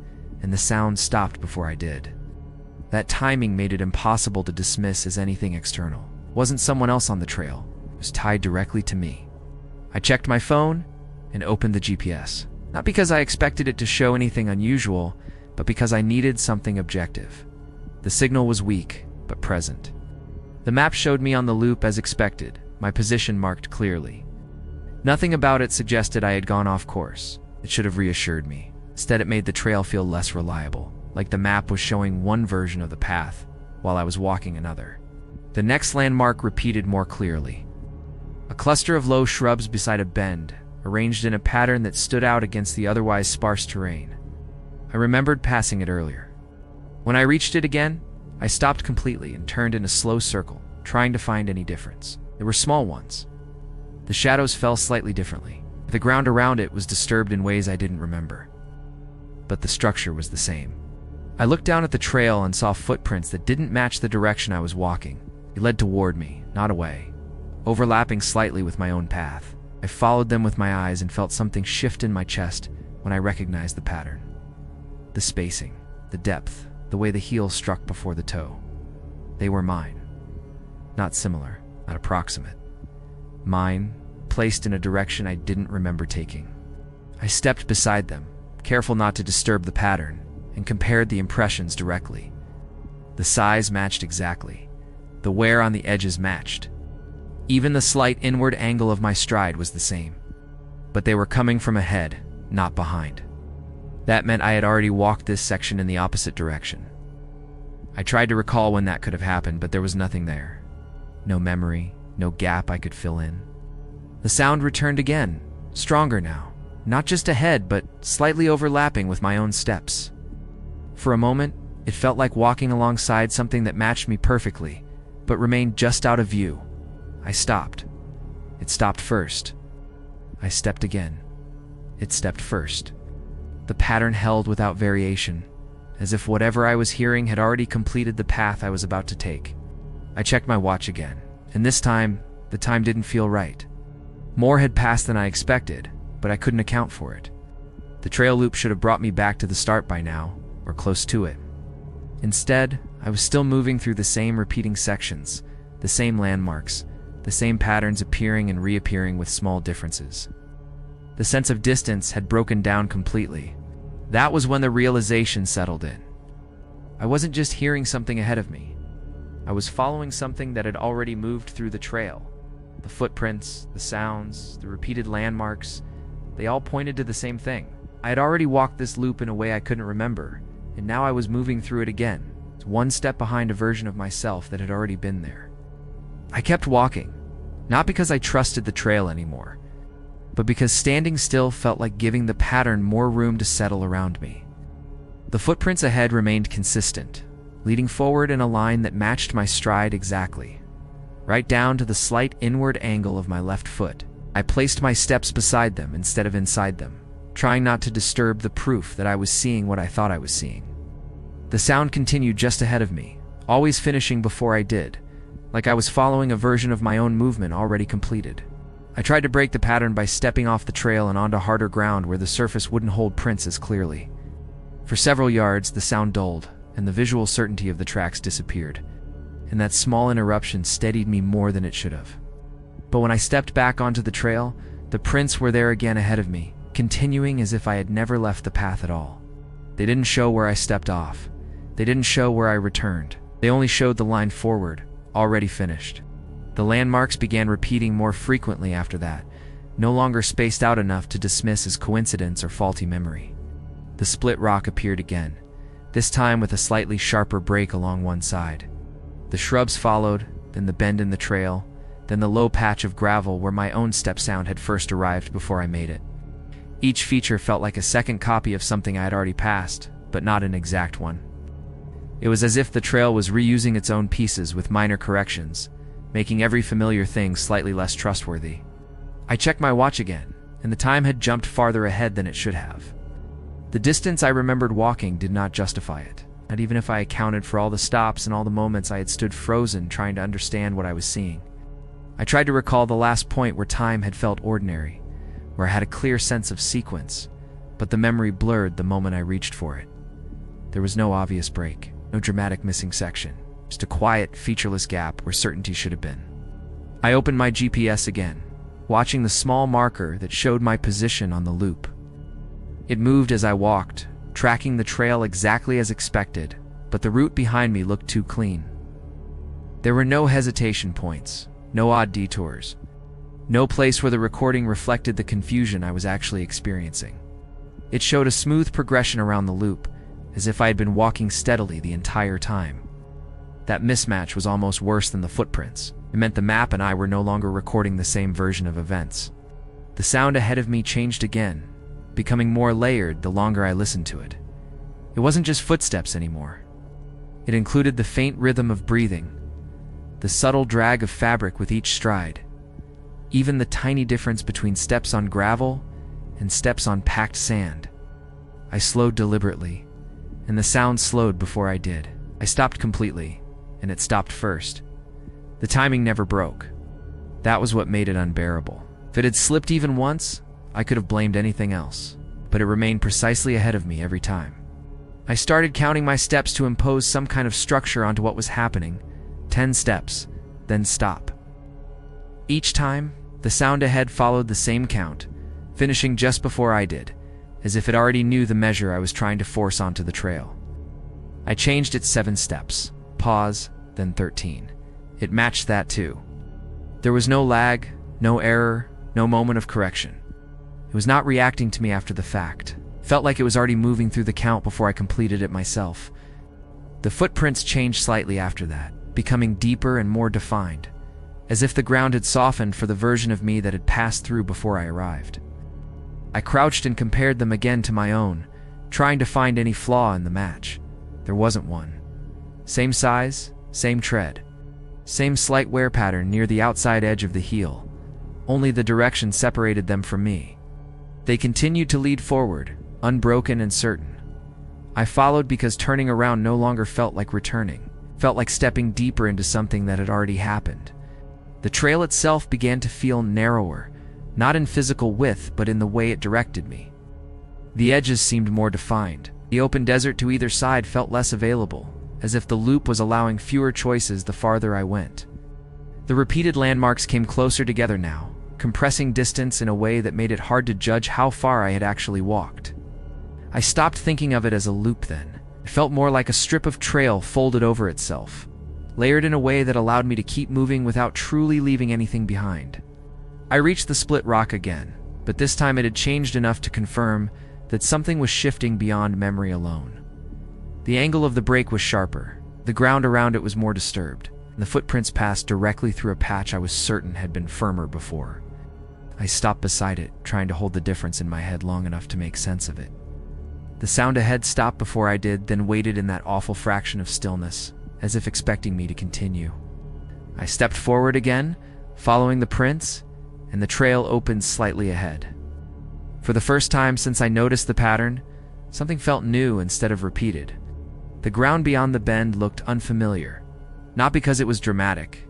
and the sound stopped before I did. That timing made it impossible to dismiss as anything external. It wasn't someone else on the trail. It was tied directly to me. I checked my phone and opened the GPS. Not because I expected it to show anything unusual, but because I needed something objective. The signal was weak, but present. The map showed me on the loop as expected, my position marked clearly. Nothing about it suggested I had gone off course. It should have reassured me. Instead, it made the trail feel less reliable, like the map was showing one version of the path, while I was walking another. The next landmark repeated more clearly. A cluster of low shrubs beside a bend, arranged in a pattern that stood out against the otherwise sparse terrain. I remembered passing it earlier. When I reached it again, I stopped completely and turned in a slow circle, trying to find any difference. There were small ones. The shadows fell slightly differently. The ground around it was disturbed in ways I didn't remember. But the structure was the same. I looked down at the trail and saw footprints that didn't match the direction I was walking. They led toward me, not away, overlapping slightly with my own path. I followed them with my eyes and felt something shift in my chest when I recognized the pattern. The spacing, the depth, the way the heel struck before the toe. They were mine. Not similar, not approximate. Mine, placed in a direction I didn't remember taking. I stepped beside them, careful not to disturb the pattern, and compared the impressions directly. The size matched exactly. The wear on the edges matched. Even the slight inward angle of my stride was the same. But they were coming from ahead, not behind. That meant I had already walked this section in the opposite direction. I tried to recall when that could have happened, but there was nothing there. No memory, no gap I could fill in. The sound returned again, stronger now. Not just ahead, but slightly overlapping with my own steps. For a moment, it felt like walking alongside something that matched me perfectly, but remained just out of view. I stopped. It stopped first. I stepped again. It stepped first. The pattern held without variation, as if whatever I was hearing had already completed the path I was about to take. I checked my watch again, and this time, the time didn't feel right. More had passed than I expected, but I couldn't account for it. The trail loop should have brought me back to the start by now, or close to it. Instead, I was still moving through the same repeating sections, the same landmarks, the same patterns appearing and reappearing with small differences. The sense of distance had broken down completely. That was when the realization settled in. I wasn't just hearing something ahead of me. I was following something that had already moved through the trail. The footprints, the sounds, the repeated landmarks, they all pointed to the same thing. I had already walked this loop in a way I couldn't remember, and now I was moving through it again, one step behind a version of myself that had already been there. I kept walking, not because I trusted the trail anymore, but because standing still felt like giving the pattern more room to settle around me. The footprints ahead remained consistent, leading forward in a line that matched my stride exactly. Right down to the slight inward angle of my left foot. I placed my steps beside them instead of inside them, trying not to disturb the proof that I was seeing what I thought I was seeing. The sound continued just ahead of me, always finishing before I did, like I was following a version of my own movement already completed. I tried to break the pattern by stepping off the trail and onto harder ground where the surface wouldn't hold prints as clearly. For several yards, the sound dulled, and the visual certainty of the tracks disappeared, and that small interruption steadied me more than it should have. But when I stepped back onto the trail, the prints were there again ahead of me, continuing as if I had never left the path at all. They didn't show where I stepped off. They didn't show where I returned. They only showed the line forward, already finished. The landmarks began repeating more frequently after that, no longer spaced out enough to dismiss as coincidence or faulty memory. The split rock appeared again, this time with a slightly sharper break along one side. The shrubs followed, then the bend in the trail, then the low patch of gravel where my own step sound had first arrived before I made it. Each feature felt like a second copy of something I had already passed, but not an exact one. It was as if the trail was reusing its own pieces with minor corrections, making every familiar thing slightly less trustworthy. I checked my watch again, and the time had jumped farther ahead than it should have. The distance I remembered walking did not justify it, not even if I accounted for all the stops and all the moments I had stood frozen trying to understand what I was seeing. I tried to recall the last point where time had felt ordinary, where I had a clear sense of sequence, but the memory blurred the moment I reached for it. There was no obvious break, no dramatic missing section, just a quiet, featureless gap where certainty should have been. I opened my GPS again, watching the small marker that showed my position on the loop. It moved as I walked, tracking the trail exactly as expected, but the route behind me looked too clean. There were no hesitation points, no odd detours, no place where the recording reflected the confusion I was actually experiencing. It showed a smooth progression around the loop, as if I had been walking steadily the entire time. That mismatch was almost worse than the footprints. It meant the map and I were no longer recording the same version of events. The sound ahead of me changed again, becoming more layered the longer I listened to it. It wasn't just footsteps anymore. It included the faint rhythm of breathing, the subtle drag of fabric with each stride, even the tiny difference between steps on gravel and steps on packed sand. I slowed deliberately, and the sound slowed before I did. I stopped completely, and it stopped first. The timing never broke. That was what made it unbearable. If it had slipped even once, I could have blamed anything else, but it remained precisely ahead of me every time. I started counting my steps to impose some kind of structure onto what was happening. 10 steps, then stop. Each time, the sound ahead followed the same count, finishing just before I did, as if it already knew the measure I was trying to force onto the trail. I changed it 7 steps, pause, then 13. It matched that too. There was no lag, no error, no moment of correction. It was not reacting to me after the fact. Felt like it was already moving through the count before I completed it myself. The footprints changed slightly after that, becoming deeper and more defined, as if the ground had softened for the version of me that had passed through before I arrived. I crouched and compared them again to my own, trying to find any flaw in the match. There wasn't one. Same size, same tread. Same slight wear pattern near the outside edge of the heel, only the direction separated them from me. They continued to lead forward, unbroken and certain. I followed because turning around no longer felt like returning, felt like stepping deeper into something that had already happened. The trail itself began to feel narrower, not in physical width, but in the way it directed me. The edges seemed more defined. The open desert to either side felt less available, as if the loop was allowing fewer choices the farther I went. The repeated landmarks came closer together now, compressing distance in a way that made it hard to judge how far I had actually walked. I stopped thinking of it as a loop then. It felt more like a strip of trail folded over itself, layered in a way that allowed me to keep moving without truly leaving anything behind. I reached the split rock again, but this time it had changed enough to confirm that something was shifting beyond memory alone. The angle of the break was sharper, the ground around it was more disturbed, and the footprints passed directly through a patch I was certain had been firmer before. I stopped beside it, trying to hold the difference in my head long enough to make sense of it. The sound ahead stopped before I did, then waited in that awful fraction of stillness, as if expecting me to continue. I stepped forward again, following the prints, and the trail opened slightly ahead. For the first time since I noticed the pattern, something felt new instead of repeated. The ground beyond the bend looked unfamiliar, not because it was dramatic,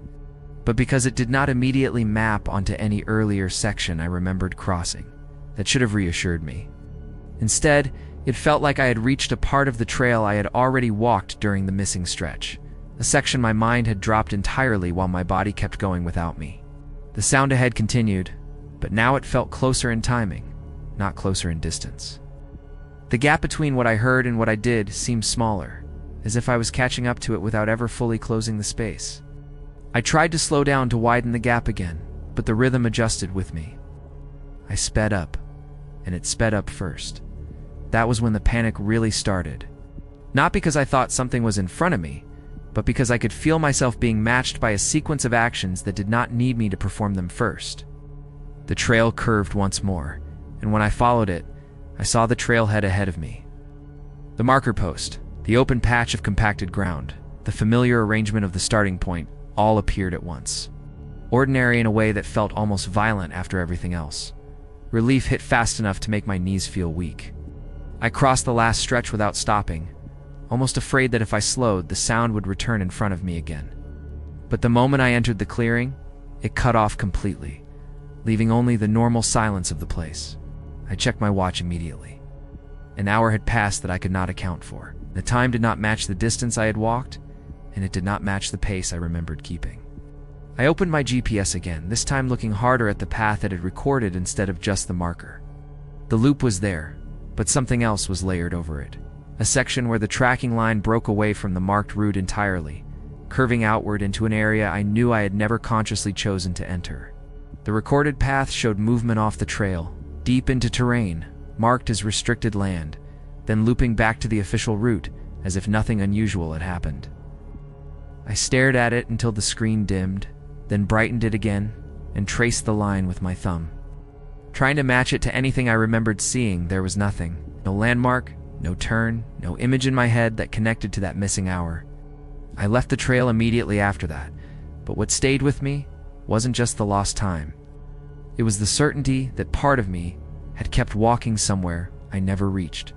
but because it did not immediately map onto any earlier section I remembered crossing. That should have reassured me. Instead, it felt like I had reached a part of the trail I had already walked during the missing stretch, a section my mind had dropped entirely while my body kept going without me. The sound ahead continued, but now it felt closer in timing, not closer in distance. The gap between what I heard and what I did seemed smaller, as if I was catching up to it without ever fully closing the space. I tried to slow down to widen the gap again, but the rhythm adjusted with me. I sped up, and it sped up first. That was when the panic really started. Not because I thought something was in front of me, but because I could feel myself being matched by a sequence of actions that did not need me to perform them first. The trail curved once more, and when I followed it, I saw the trailhead ahead of me. The marker post, the open patch of compacted ground, the familiar arrangement of the starting point, all appeared at once. Ordinary in a way that felt almost violent after everything else. Relief hit fast enough to make my knees feel weak. I crossed the last stretch without stopping, almost afraid that if I slowed, the sound would return in front of me again. But the moment I entered the clearing, it cut off completely, leaving only the normal silence of the place. I checked my watch immediately. An hour had passed that I could not account for. The time did not match the distance I had walked, and it did not match the pace I remembered keeping. I opened my GPS again, this time looking harder at the path it had recorded instead of just the marker. The loop was there, but something else was layered over it. A section where the tracking line broke away from the marked route entirely, curving outward into an area I knew I had never consciously chosen to enter. The recorded path showed movement off the trail, deep into terrain, marked as restricted land, then looping back to the official route as if nothing unusual had happened. I stared at it until the screen dimmed, then brightened it again, and traced the line with my thumb. Trying to match it to anything I remembered seeing, there was nothing. No landmark, no turn, no image in my head that connected to that missing hour. I left the trail immediately after that, but what stayed with me wasn't just the lost time. It was the certainty that part of me had kept walking somewhere I never reached.